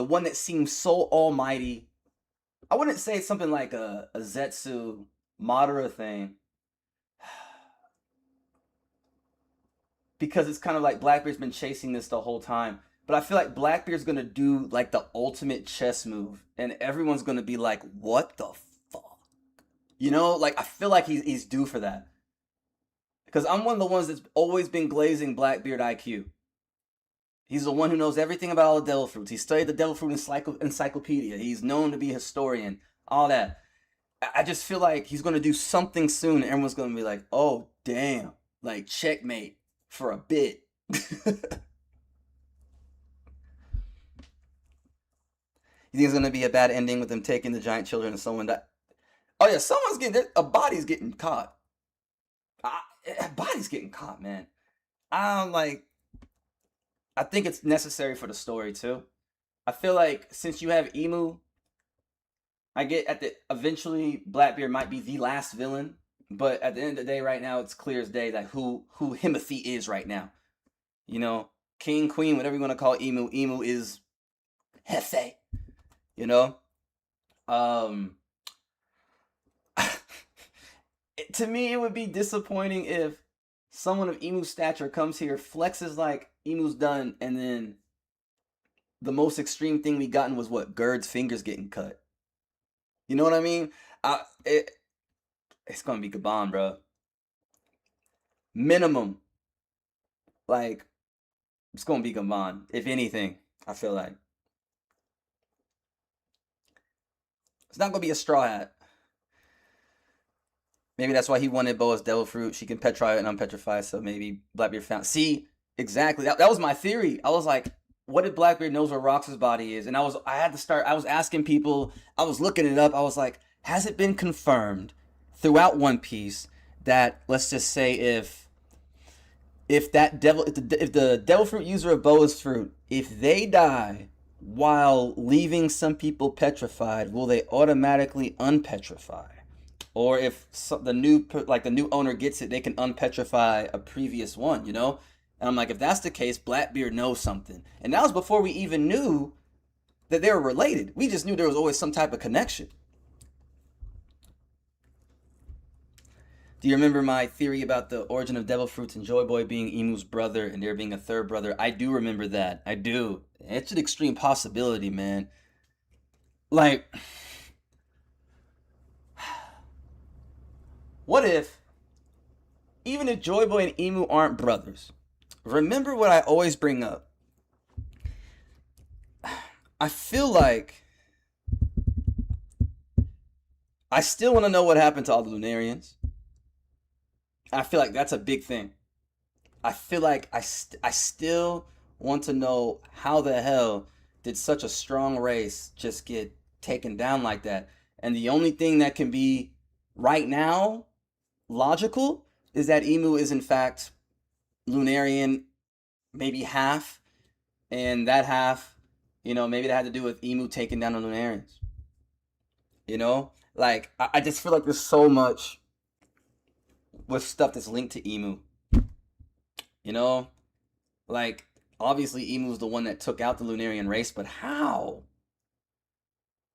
one that seems so almighty. I wouldn't say it's something like a Zetsu Madara thing because it's kind of like Blackbeard's been chasing this the whole time. But I feel like Blackbeard's gonna do like the ultimate chess move, and everyone's gonna be like, "What the fuck?" Like I feel like he's due for that. Because I'm one of the ones that's always been glazing Blackbeard IQ. He's the one who knows everything about all the devil fruits. He studied the devil fruit encyclopedia. He's known to be a historian. All that. I just feel like he's gonna do something soon, and everyone's gonna be like, "Oh damn!" Like checkmate for a bit. You think it's gonna be a bad ending with them taking the giant children and someone that? Oh yeah, someone's getting a body's getting caught. A body's getting caught, man. I'm like, I think it's necessary for the story too. I feel like since you have Emu, I get at the eventually Blackbeard might be the last villain, but at the end of the day, right now it's clear as day that who Himothy is right now. You know, King, Queen, whatever you want to call Emu. Emu is Hefe. You know, um, to me it would be disappointing if someone of Emu's stature comes here, flexes like Emu's done, and then the most extreme thing we gotten was what Gerd's fingers getting cut. You know what I mean? I it it's gonna be Gabon, bro. Minimum, like it's gonna be Gabon. If anything, I feel like it's not gonna be a straw hat. Maybe that's why he wanted Boa's devil fruit. She can petrify and unpetrify, so maybe Blackbeard found. See, exactly. That was my theory. I was like, what if Blackbeard knows where Rox's body is? And I was asking people, I was looking it up. I was like, has it been confirmed throughout One Piece that, let's just say, if the devil fruit user of Boa's fruit, if they die while leaving some people petrified, will they automatically unpetrify? Or if the new owner gets it, they can unpetrify a previous one, And I'm like, if that's the case, Blackbeard knows something. And that was before we even knew that they were related. We just knew there was always some type of connection. Do you remember my theory about the origin of devil fruits and Joy Boy being Emu's brother and there being a third brother? I do remember that. I do. It's an extreme possibility, man. Like, what if, even if Joy Boy and Emu aren't brothers, remember what I always bring up. I feel like I still want to know what happened to all the Lunarians. I feel like that's a big thing. I feel like I still want to know how the hell did such a strong race just get taken down like that. And the only thing that can be right now logical is that Emu is in fact Lunarian, maybe half, and that half, maybe that had to do with Emu taking down the Lunarians. Like I just feel like there's so much with stuff that's linked to Emu. Like obviously Emu's the one that took out the Lunarian race, but how?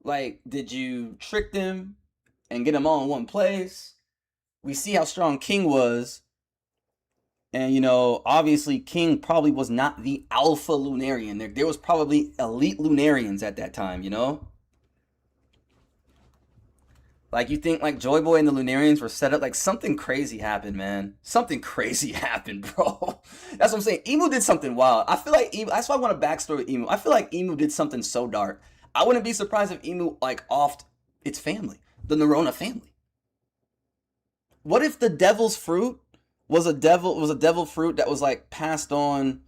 Like, did you trick them and get them all in one place? We see how strong King was. And, obviously King probably was not the alpha Lunarian. There was probably elite Lunarians at that time, Like you think like Joy Boy and the Lunarians were set up like something crazy happened, man. Something crazy happened, bro. That's what I'm saying. Emu did something wild. I feel like Emu. That's why I want a backstory with Emu. I feel like Emu did something so dark. I wouldn't be surprised if Emu like offed its family, the Nerona family. What if the devil's fruit was a devil fruit that was like passed on,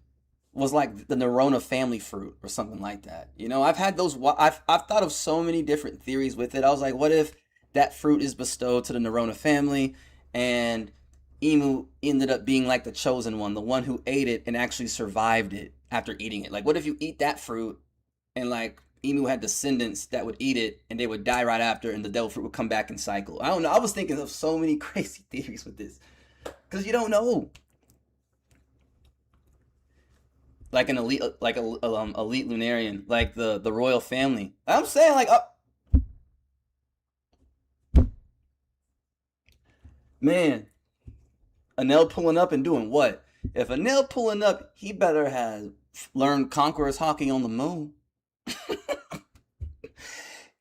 was like the Nerona family fruit or something like that. You know, I've had those. I've thought of so many different theories with it. I was like, what if that fruit is bestowed to the Nerona family, and Emu ended up being like the chosen one, the one who ate it and actually survived it after eating it. Like, what if you eat that fruit and like Emu had descendants that would eat it and they would die right after, and the devil fruit would come back and cycle. I don't know. I was thinking of so many crazy theories with this because you don't know. Like an elite, like a elite Lunarian, like the royal family. I'm saying like, man, Anel pulling up and doing what? If Anel pulling up, he better have learned Conqueror's hockey on the moon.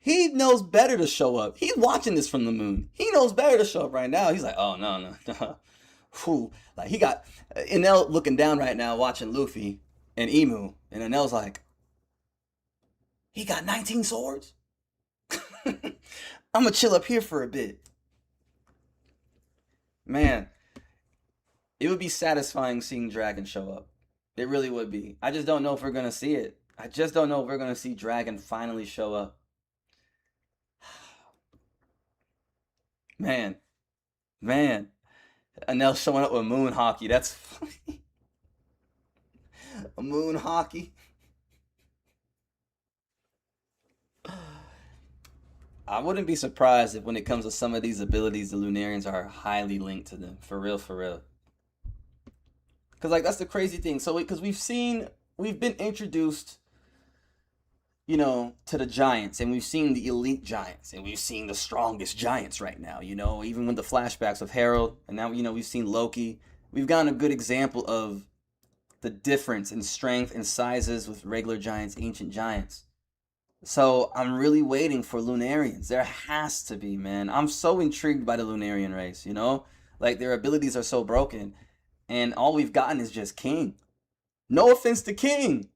He knows better to show up. He's watching this from the moon. He knows better to show up right now. He's like, oh no, no, no. Whew. Like he got Enel looking down right now, watching Luffy and Emu, and Enel's like, he got 19 swords. I'm gonna chill up here for a bit, man. It would be satisfying seeing Dragon show up. It really would be. I just don't know if we're gonna see it. I just don't know if we're gonna see Dragon finally show up. Man, man. Anel showing up with moon hockey. That's funny. A moon hockey. I wouldn't be surprised if when it comes to some of these abilities, the Lunarians are highly linked to them. For real, for real. Because like that's the crazy thing. So because we've been introduced, you know, to the giants, and we've seen the elite giants, and we've seen the strongest giants right now. You know, even with the flashbacks of Harold, and now you know we've seen Loki. We've gotten a good example of the difference in strength and sizes with regular giants, ancient giants. So I'm really waiting for Lunarians. There has to be, man. I'm so intrigued by the Lunarian race, you know? Like their abilities are so broken, and all we've gotten is just King. No offense to King,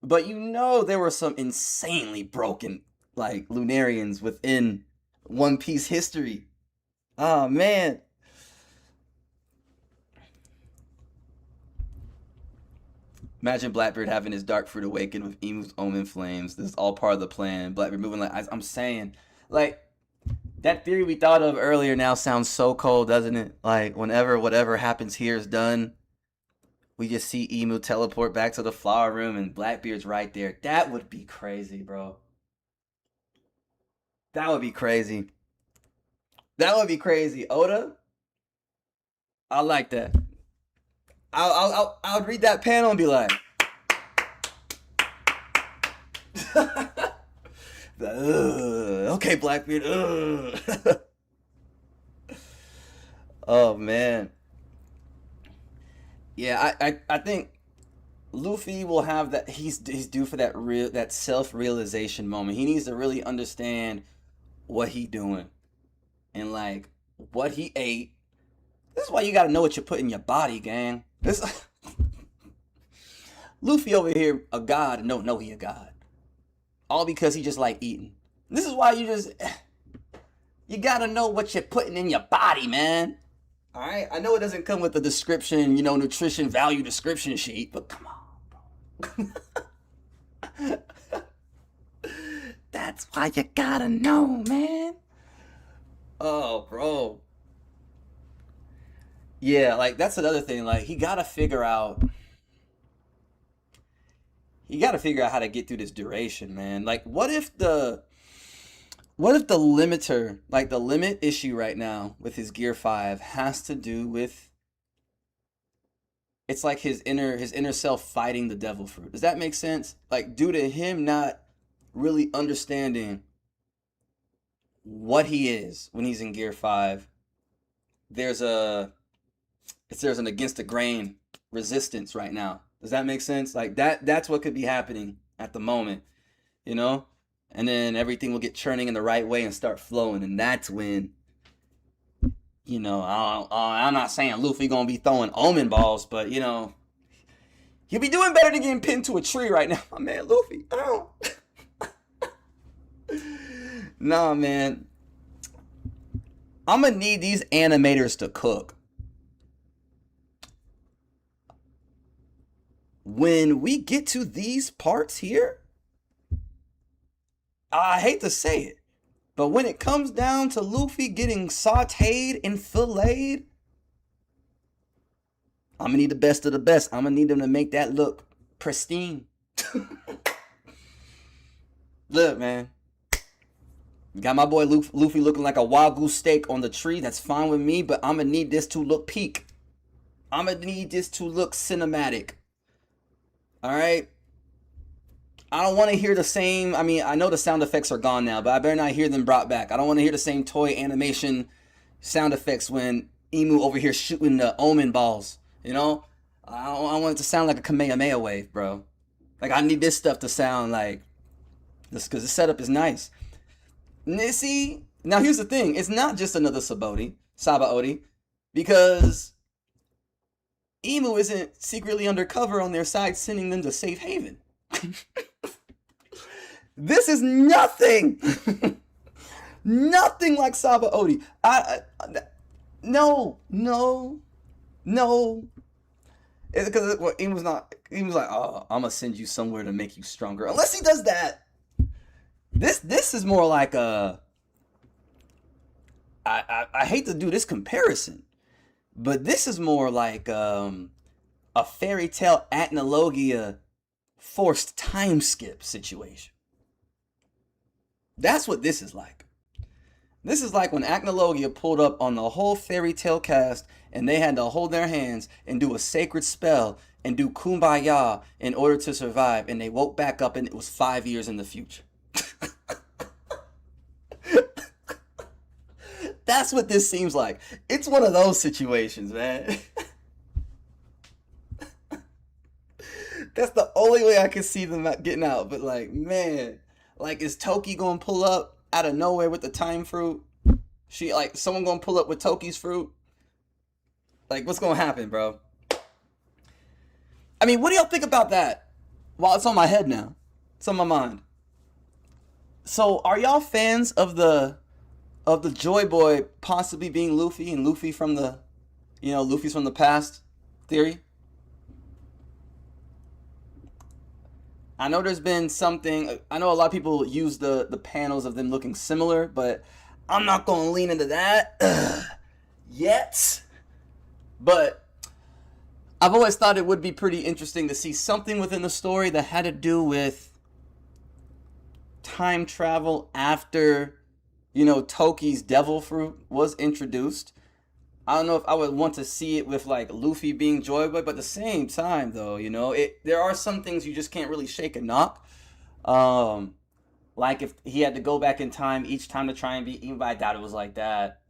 but you know there were some insanely broken like Lunarians within One Piece history. Oh man. Imagine Blackbeard having his dark fruit awaken with Emu's omen flames. This is all part of the plan. Blackbeard moving like I'm saying, like that theory we thought of earlier now sounds so cold, doesn't it? Like whenever whatever happens here is done, we just see Emu teleport back to the flower room and Blackbeard's right there. That would be crazy, bro. That would be crazy. That would be crazy. Oda, I like that. I would read that panel and be like, okay, Blackbeard. Oh man, yeah. I think Luffy will have that. He's due for that self realization moment. He needs to really understand what he doing and like what he ate. This is why you got to know what you put in your body, gang. This Luffy over here, a god, and don't know he a god. All because he just like eating. This is why you gotta know what you're putting in your body, man. All right, I know it doesn't come with the description, you know, nutrition value description sheet, but come on, bro. That's why you gotta know, man. Oh, bro. Yeah, like that's another thing. Like he got to figure out how to get through this duration, man. Like what if the limiter, like the limit issue right now with his Gear 5 has to do with it's like his inner self fighting the devil fruit. Does that make sense? Like due to him not really understanding what he is when he's in Gear 5, there's a there's an against the grain resistance right now. Does that make sense? Like that's what could be happening at the moment, you know? and then everything will get churning in the right way and start flowing, and that's when I'm not saying Luffy gonna be throwing omen balls, but he'll be doing better than getting pinned to a tree right now. My man Luffy. Oh. Nah, man. I'm gonna need these animators to cook. When we get to these parts here, I hate to say it, but when it comes down to Luffy getting sauteed and filleted, I'm gonna need the best of the best. I'm gonna need them to make that look pristine. Look, man. Got my boy Luffy looking like a Wagyu steak on the tree. That's fine with me, but I'm gonna need this to look peak. I'm gonna need this to look cinematic. Alright? I don't want to hear the same. I mean, I know the sound effects are gone now, but I better not hear them brought back. I don't want to hear the same toy animation sound effects when Emu over here shooting the omen balls. I want it to sound like a Kamehameha wave, bro. Like, I need this stuff to sound like this because the setup is nice. See, now here's the thing. It's not just another Sabaody, because Emu isn't secretly undercover on their side sending them to safe haven. This is nothing. Nothing like Sabaody. No. It's because Emu's like, oh, I'm gonna send you somewhere to make you stronger. Unless he does that. This is more like I hate to do this comparison, but this is more like a fairy tale Acnologia forced time skip situation. That's what this is like. This is like when Acnologia pulled up on the whole fairy tale cast and they had to hold their hands and do a sacred spell and do kumbaya in order to survive, and they woke back up and it was 5 years in the future. That's what this seems like. It's one of those situations, man. That's the only way I can see them getting out. But like, man, like, is Toki gonna pull up out of nowhere with the time fruit? Someone gonna pull up with Toki's fruit? Like, what's gonna happen, bro? I mean, what do y'all think about that? Well, it's on my head now. It's on my mind. So, are y'all fans of the Joy Boy possibly being Luffy and Luffy from the, Luffy's from the past theory? I know there's been something. I know a lot of people use the panels of them looking similar, but I'm not gonna lean into that yet. But I've always thought it would be pretty interesting to see something within the story that had to do with time travel after, Toki's devil fruit was introduced. I don't know if I would want to see it with like Luffy being Joy Boy, but at the same time though, there are some things you just can't really shake and knock. Like if he had to go back in time each time to try and beat Emu, but I doubt it was like that.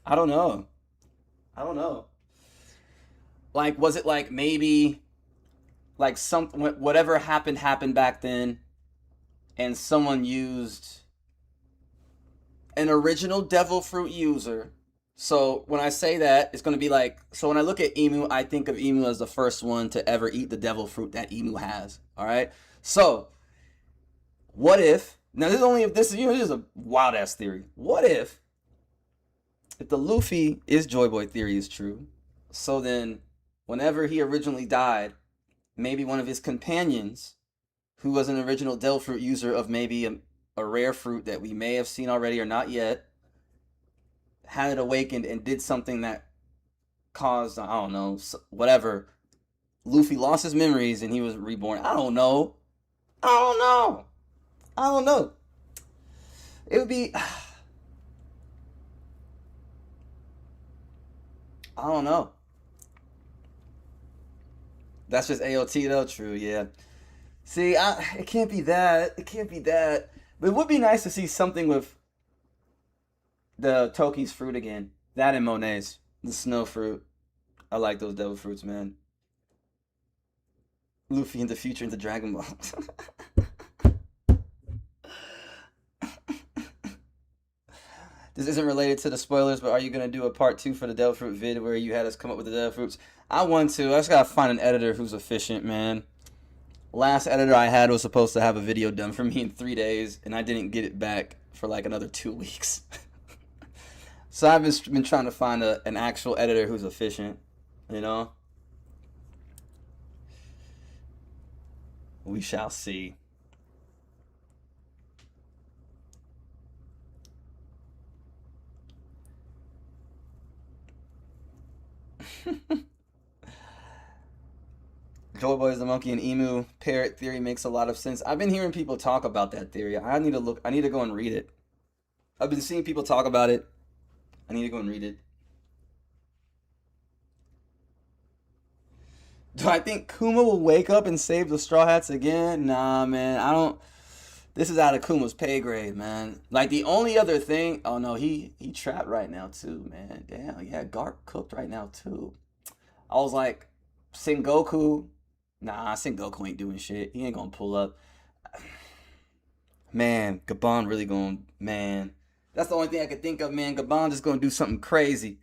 I don't know. Like, was it like maybe like whatever happened back then, and someone used an original devil fruit user. So when I say that, it's going to be like, so when I look at Emu, I think of Emu as the first one to ever eat the devil fruit that Emu has. All right. So what if, now this is only if this is a wild ass theory. What if the Luffy is Joy Boy theory is true? So then whenever he originally died, maybe one of his companions, who was an original devil fruit user of maybe a rare fruit that we may have seen already or not yet, had it awakened and did something that caused, I don't know, whatever. Luffy lost his memories and he was reborn. I don't know. It would be, I don't know. That's just AOT though, true, yeah. See, it can't be that. But it would be nice to see something with the Toki's fruit again. That and Monet's. The snow fruit. I like those devil fruits, man. Luffy in the future into Dragon Ball. This isn't related to the spoilers, but are you gonna do a part two for the Devil Fruit vid where you had us come up with the Devil Fruits? I want to. I just gotta find an editor who's efficient, man. Last editor I had was supposed to have a video done for me in 3 days, and I didn't get it back for like another 2 weeks. So I've been trying to find an actual editor who's efficient, you know? We shall see. Joy Boy is the monkey and emu parrot theory makes a lot of sense. I've been hearing people talk about that theory. I need to look. I need to go and read it. I've been seeing people talk about it. I need to go and read it. Do I think Kuma will wake up and save the Straw Hats again? Nah, man. I don't. This is out of Kuma's pay grade, man. Like the only other thing. Oh no, he trapped right now too, man. Damn, yeah, Garp cooked right now too. I was like, Sengoku. Nah, Sengoku ain't doing shit. He ain't gonna pull up. Man, Gabon really gonna, man. That's the only thing I could think of, man. Gabon just gonna do something crazy.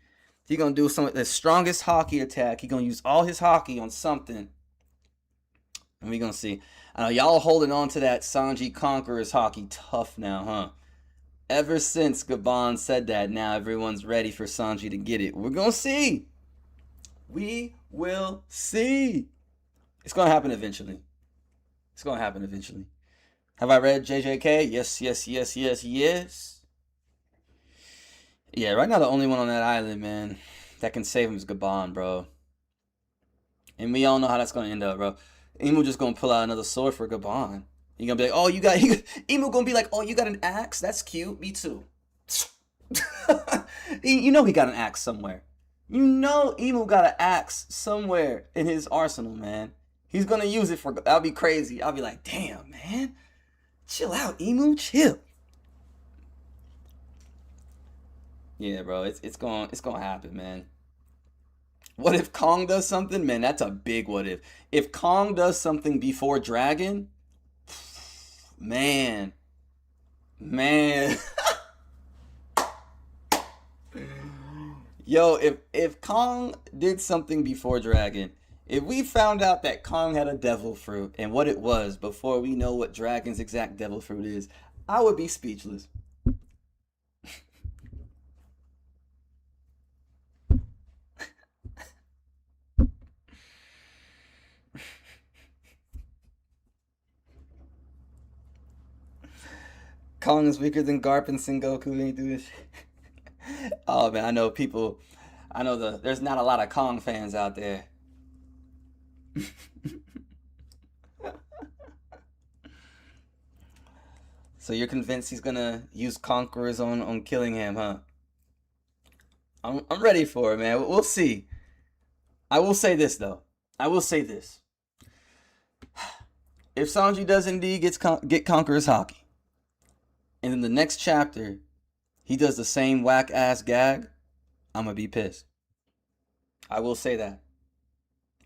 He gonna do some the strongest hockey attack. He gonna use all his hockey on something, and we gonna see. I know y'all holding on to that Sanji Conqueror's hockey tough now, huh? Ever since Gabon said that, now everyone's ready for Sanji to get it. We're gonna see. We will see. It's gonna happen eventually. It's gonna happen eventually. Have I read JJK? Yes, yes, yes, yes, yes. Yeah, right now the only one on that island, man, that can save him is Gabon, bro. And we all know how that's gonna end up, bro. Emu just gonna pull out another sword for Gabon. He gonna be like, oh, you got. Emu gonna be like, oh, you got an axe? That's cute. Me too. You know he got an axe somewhere. You know Emu got an axe somewhere in his arsenal, man. He's gonna use it for. That'll be crazy. I'll be like, damn, man. Chill out, Emu. Chill. Yeah, bro. It's gonna happen, man. What if Kong does something? Man, that's a big what if. If Kong does something before Dragon, man, man. Yo, if Kong did something before Dragon, if we found out that Kong had a devil fruit and what it was before we know what Dragon's exact devil fruit is, I would be speechless. Kong is weaker than Garp and Sengoku ain't doing shit. Oh man, I know people. I know there's not a lot of Kong fans out there. So you're convinced he's gonna use Conquerors on killing him, huh? I'm ready for it, man. We'll see. I will say this though. I will say this. If Sanji does indeed get Conqueror's hockey, and in the next chapter he does the same whack ass gag, I'm gonna be pissed. I will say that.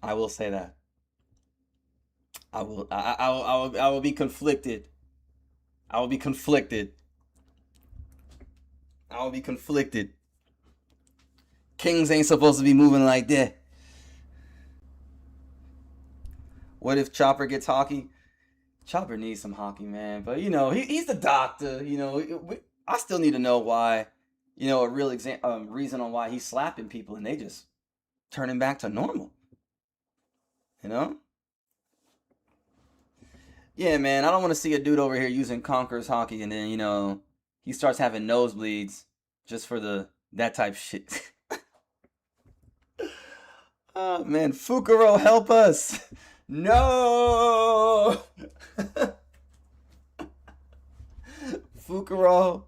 I will say that. I will be conflicted. I will be conflicted. I will be conflicted. Kings ain't supposed to be moving like that. What if Chopper gets hockey? Chopper needs some hockey, man. But you know, he's the doctor. You know, I still need to know why. You know, a real reason on why he's slapping people and they just turn him back to normal. You know? Yeah, man. I don't want to see a dude over here using Conqueror's hockey and then he starts having nosebleeds just for the that type shit. Oh man, Fukuro, help us! No! Fukuro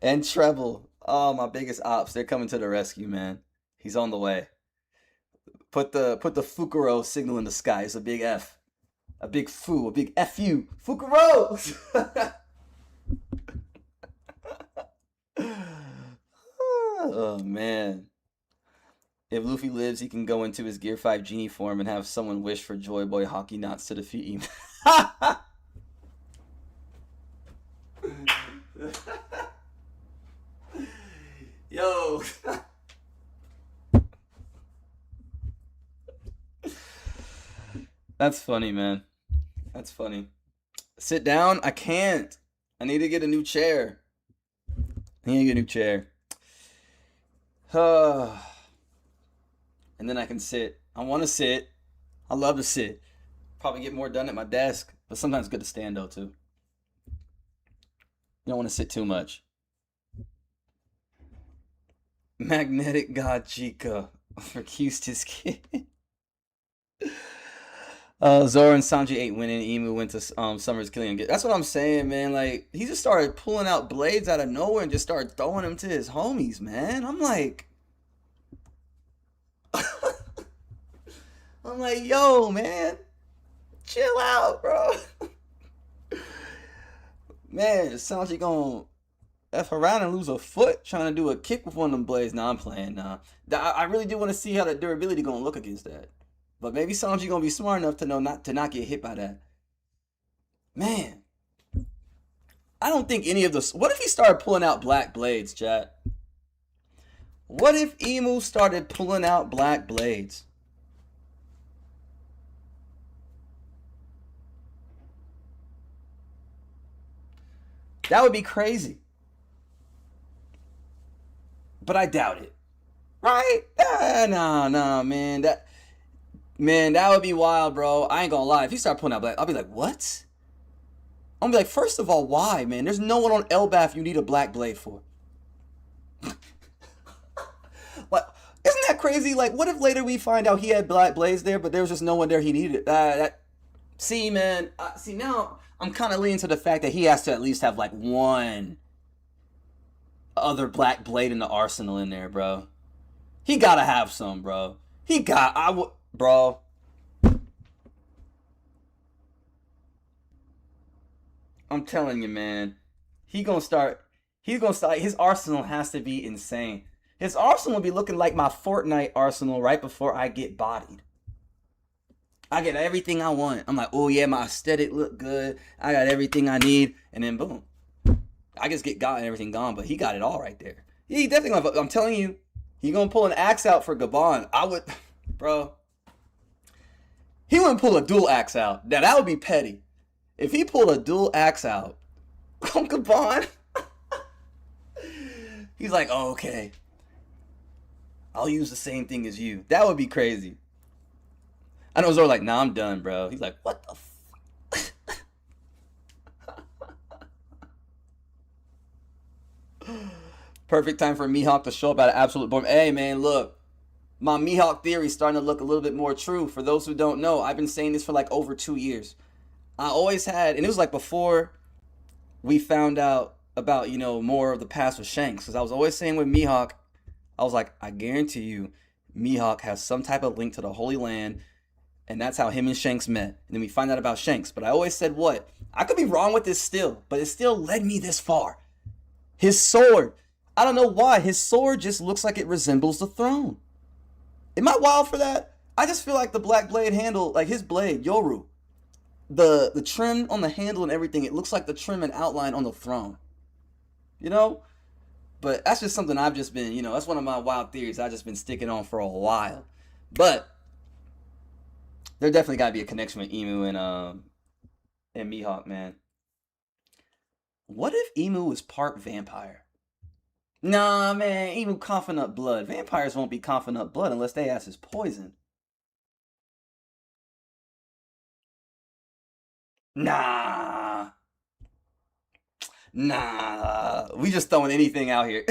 and Treble. Oh, my biggest ops. They're coming to the rescue, man. He's on the way. Put the Fukuro signal in the sky. It's a big F. A big foo. A big FU. Fukuro! Oh, man. If Luffy lives, he can go into his Gear 5 genie form and have someone wish for Joy Boy hockey knots to defeat him. Yo. That's funny, man. That's funny. Sit down? I can't. I need to get a new chair. I need to get a new chair. And then I can sit. I want to sit. I love to sit. Probably get more done at my desk, but sometimes it's good to stand though too. You don't want to sit too much. Magnetic God Chica accused his kid. Zoro and Sanji ain't winning. Emu went to Summer's killing him. That's what I'm saying, man. Like he just started pulling out blades out of nowhere and just started throwing them to his homies, man. I'm like, yo, man, chill out, bro. Man, Sanji gonna F around and lose a foot trying to do a kick with one of them blades. Nah, I'm playing. Nah, I really do want to see how the durability gonna look against that. But maybe Sanji gonna be smart enough to know not get hit by that. Man, I don't think any of this. What if he started pulling out black blades, chat? What if Emu started pulling out black blades? That would be crazy. But I doubt it. Right? Nah, man. That would be wild, bro. I ain't gonna lie. If he start pulling out black, I'll be like, what? I'm gonna be like, first of all, why, man? There's no one on Elbaf you need a black blade for. Like, isn't that crazy? Like, what if later we find out he had black blades there, but there was just no one there he needed? See, man. See, now I'm kind of leaning to the fact that he has to at least have like one other black blade in the arsenal in there, bro. He gotta have some, bro. Bro. I'm telling you, man. He gonna start. He's gonna start. His arsenal has to be insane. His arsenal will be looking like my Fortnite arsenal right before I get bodied. I get everything I want. I'm like, oh yeah, my aesthetic look good. I got everything I need, and then boom, I just get got and everything gone. But he got it all right there. He definitely. I'm telling you, he gonna pull an axe out for Gabon. I would, bro. He wouldn't pull a dual axe out. Now that would be petty. If he pulled a dual axe out on Gabon, he's like, oh, okay, I'll use the same thing as you. That would be crazy. I know Zoro like, nah, I'm done, bro. He's like, what the Perfect time for Mihawk to show up at an absolute bomb. Hey, man, look. My Mihawk theory is starting to look a little bit more true. For those who don't know, I've been saying this for like over 2 years. I always had, and it was like before we found out about, more of the past with Shanks. Because I was always saying with Mihawk, I was like, I guarantee you, Mihawk has some type of link to the Holy Land. And that's how him and Shanks met. And then we find out about Shanks. But I always said what? I could be wrong with this still, but it still led me this far. His sword. I don't know why. His sword just looks like it resembles the throne. Am I wild for that? I just feel like the black blade handle, like his blade, Yoru, the trim on the handle and everything, it looks like the trim and outline on the throne. You know? But that's just something I've just been, that's one of my wild theories I've just been sticking on for a while. But there definitely got to be a connection with Emu and Mihawk, man. What if Emu is part vampire? Nah, man, Emu coughing up blood. Vampires won't be coughing up blood unless they ass is poison. Nah. Nah. We just throwing anything out here.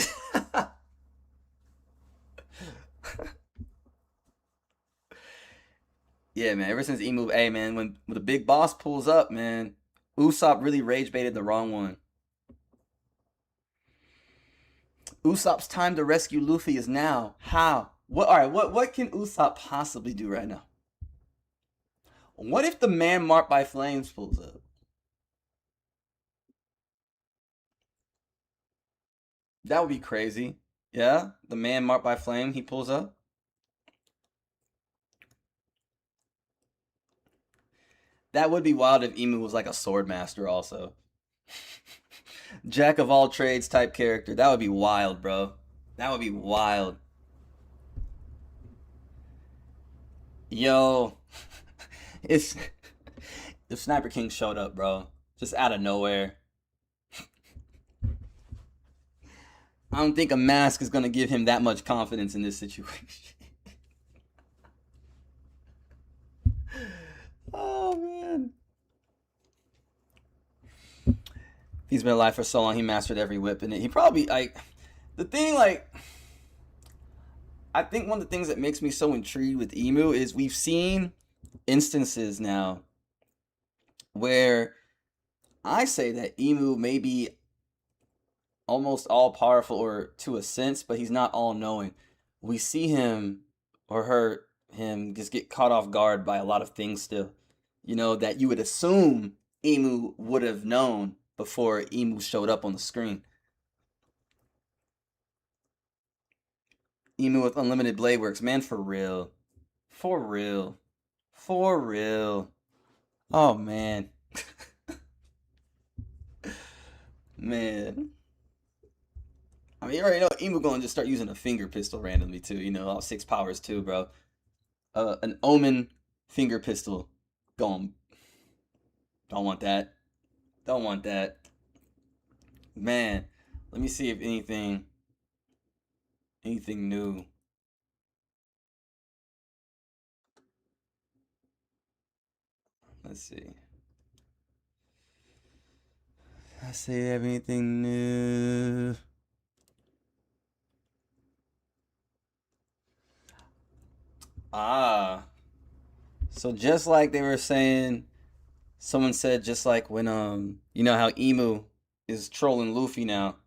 Yeah, man. Ever since Emu, hey, man, when the big boss pulls up, man, Usopp really rage baited the wrong one. Usopp's time to rescue Luffy is now. How? What? All right. What can Usopp possibly do right now? What if the man marked by flames pulls up? That would be crazy. Yeah, the man marked by flame, he pulls up. That would be wild if Emu was like a sword master also. Jack of all trades type character. That would be wild, bro. That would be wild. Yo, it's if Sniper King showed up, bro, just out of nowhere. I don't think a mask is gonna give him that much confidence in this situation. Oh man. He's been alive for so long, he mastered every whip in it. He probably like the thing like I think one of the things that makes me so intrigued with Emu is we've seen instances now where I say that Emu may be almost all powerful or to a sense, but he's not all knowing. We see him or her him just get caught off guard by a lot of things still. You know, that you would assume Emu would have known before Emu showed up on the screen. Emu with unlimited blade works, man, for real. For real. For real. Oh man. Man. I mean, you already know Emu gonna just start using a finger pistol randomly too. You know, all six powers too, bro. An Omen finger pistol. Going. Don't want that. Don't want that. Man, let me see if anything new. Let's see. Let's see if anything new. Ah, so just like they were saying, someone said just like when you know how Emu is trolling Luffy now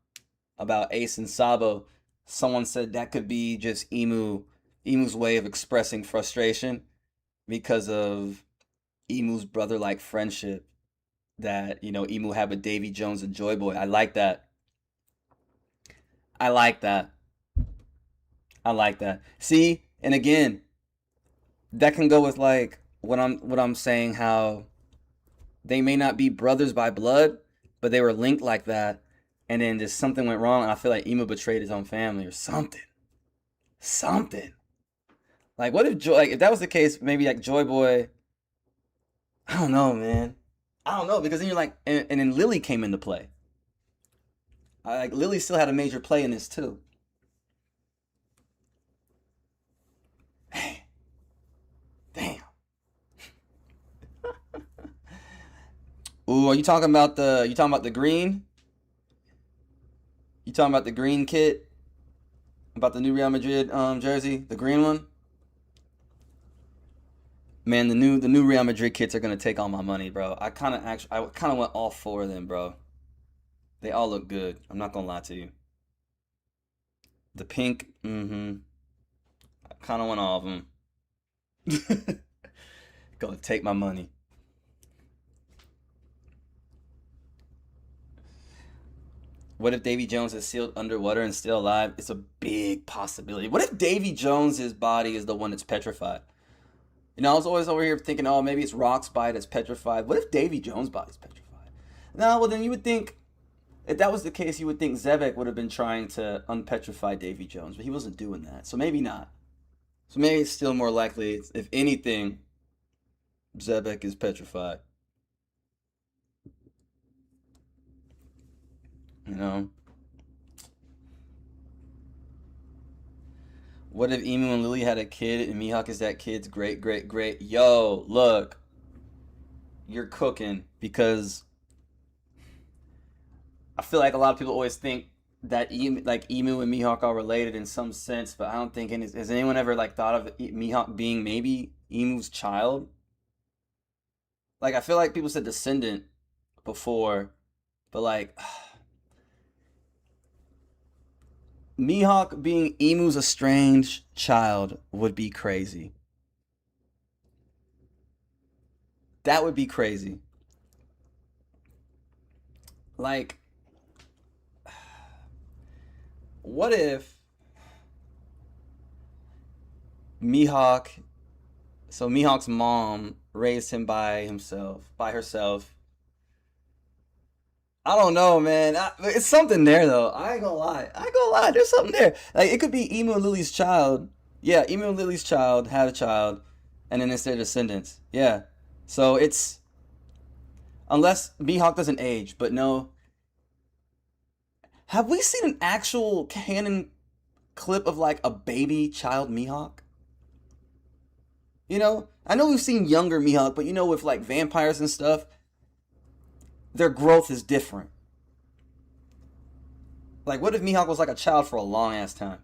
about Ace and Sabo. Someone said that could be just Emu's way of expressing frustration because of Emu's brother like friendship that you know Emu had with Davy Jones and Joy Boy. I like that. I like that. I like that. See, and again, that can go with like what I'm saying how they may not be brothers by blood, but they were linked like that, and then just something went wrong, and I feel like Emo betrayed his own family or something. Something. Like what if Joy like if that was the case, maybe like Joy Boy, I don't know, man. I don't know, because then you're like and then Lily came into play. Like Lily still had a major play in this too. Hey, damn. Ooh, are you talking about the green? You talking about the green kit? About the new Real Madrid jersey? The green one? Man, the new Real Madrid kits are gonna take all my money, bro. I kind of want all four of them, bro. They all look good. I'm not gonna lie to you. The pink, mm-hmm. I kind of want all of them. Gonna take my money. What if Davy Jones is sealed underwater and still alive? It's a big possibility. What if Davy Jones's body is the one that's petrified? You know, I was always over here thinking, oh, maybe it's Rock's body that's petrified. What if Davy Jones' body's petrified? No, well then you would think if that was the case, you would think Zevek would have been trying to unpetrify Davy Jones, but he wasn't doing that. So maybe not. So maybe it's still more likely, if anything, Zebek is petrified. You know, what if Emu and Lily had a kid and Mihawk is that kid's great, great, great? Yo, look, you're cooking because I feel like a lot of people always think that Emu and Mihawk are related in some sense, but I don't think any. Has anyone ever like thought of Mihawk being maybe Emu's child? Like I feel like people said descendant before, but like Mihawk being Emu's estranged child would be crazy. That would be crazy. Like, what if Mihawk, so Mihawk's mom raised him by herself, I don't know, man. It's something there though. I ain't gonna lie. I ain't gonna lie. There's something there. Like it could be Emu and Lily's child. Yeah, Emu and Lily's child had a child, and then it's their descendants. Yeah. So it's unless Mihawk doesn't age, but no. Have we seen an actual canon clip of like a baby child Mihawk? I know we've seen younger Mihawk, but with like vampires and stuff, their growth is different. Like, what if Mihawk was like a child for a long ass time?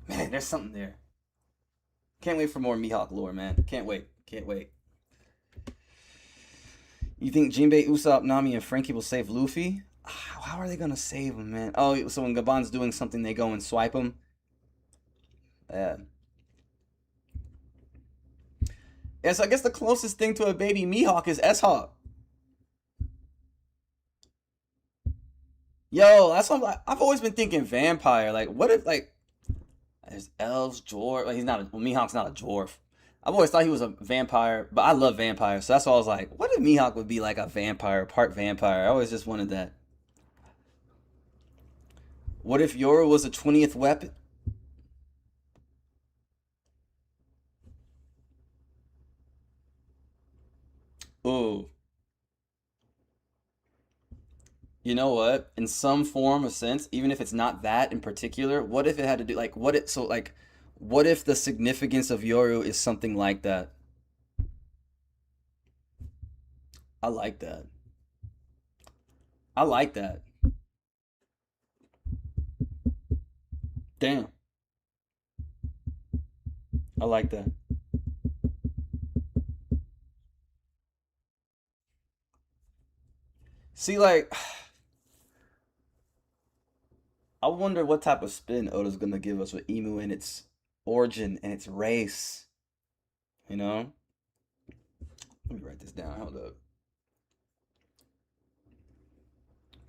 Man, there's something there. Can't wait for more Mihawk lore, man. Can't wait. Can't wait. You think Jinbei, Usopp, Nami, and Frankie will save Luffy? How are they gonna save him, man? Oh, so when Gabon's doing something, they go and swipe him. Yeah. Yeah, so I guess the closest thing to a baby Mihawk is S-Hawk. Yo, that's what I've always been thinking vampire. Like, what if, like, there's elves, dwarf. Like, he's not well, Mihawk's not a dwarf. I've always thought he was a vampire, but I love vampires. So that's why I was like, what if Mihawk would be like a vampire, part vampire? I always just wanted that. What if Yoro was a 20th weapon? Ooh, you know what? In some form of sense, even if it's not that in particular, what if it had to do like what if the significance of Yoru is something like that? I like that. I like that. Damn. I like that. See, like, I wonder what type of spin Oda's gonna give us with Emu and its origin and its race. You know? Let me write this down. Hold up.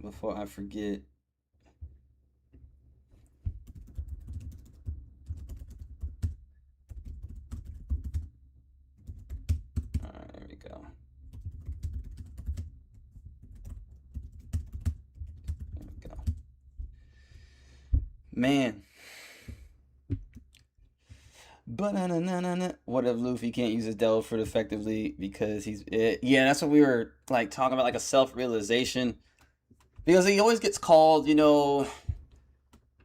Before I forget. Alright, there we go. There we go. Man. But what if Luffy can't use his Devil Fruit effectively because yeah, that's what we were like talking about, like a self-realization. Because he always gets called,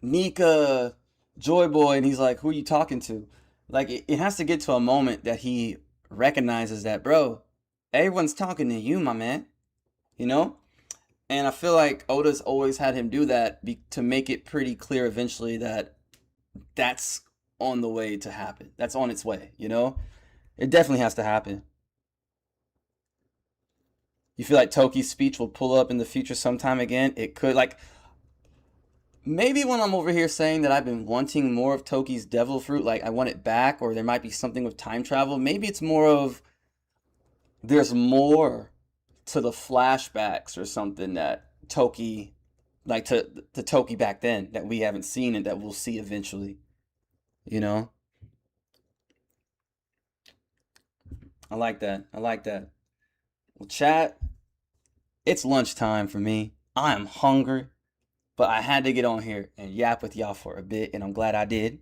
Nika, Joy Boy, and he's like, who are you talking to? Like, it has to get to a moment that he recognizes that, bro, everyone's talking to you, my man, you know? And I feel like Oda's always had him do that to make it pretty clear eventually that that's on the way to happen. That's on its way, you know? It definitely has to happen. You feel like Toki's speech will pull up in the future sometime again? It could. Like, maybe when I'm over here saying that I've been wanting more of Toki's devil fruit, like I want it back, or there might be something with time travel, maybe it's more of there's more to the flashbacks or something that Toki, like to Toki back then, that we haven't seen and that we'll see eventually, you know? I like that. I like that. Well, chat, it's lunchtime for me. I am hungry, but I had to get on here and yap with y'all for a bit, and I'm glad I did.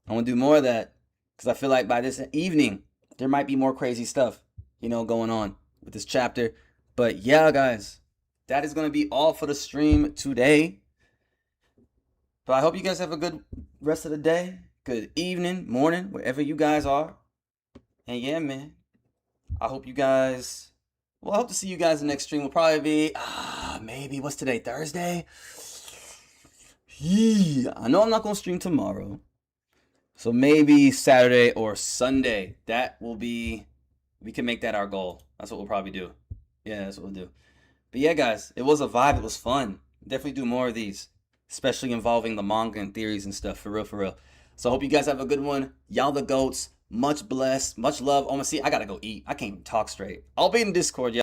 I want to do more of that because I feel like by this evening, there might be more crazy stuff, going on with this chapter. But yeah, guys, that is going to be all for the stream today. But I hope you guys have a good rest of the day, good evening, morning, wherever you guys are. And yeah, man, I hope you guys. Well, I hope to see you guys in the next stream. Will probably be maybe what's today? Thursday. Yeah, I know I'm not gonna stream tomorrow, so maybe Saturday or Sunday. That will be. We can make that our goal. That's what we'll probably do. Yeah, that's what we'll do. But yeah, guys, it was a vibe. It was fun. Definitely do more of these, especially involving the manga and theories and stuff. For real, for real. So I hope you guys have a good one. Y'all the goats. Much blessed. Much love. Oh, see, I gotta go eat. I can't even talk straight. I'll be in Discord, y'all.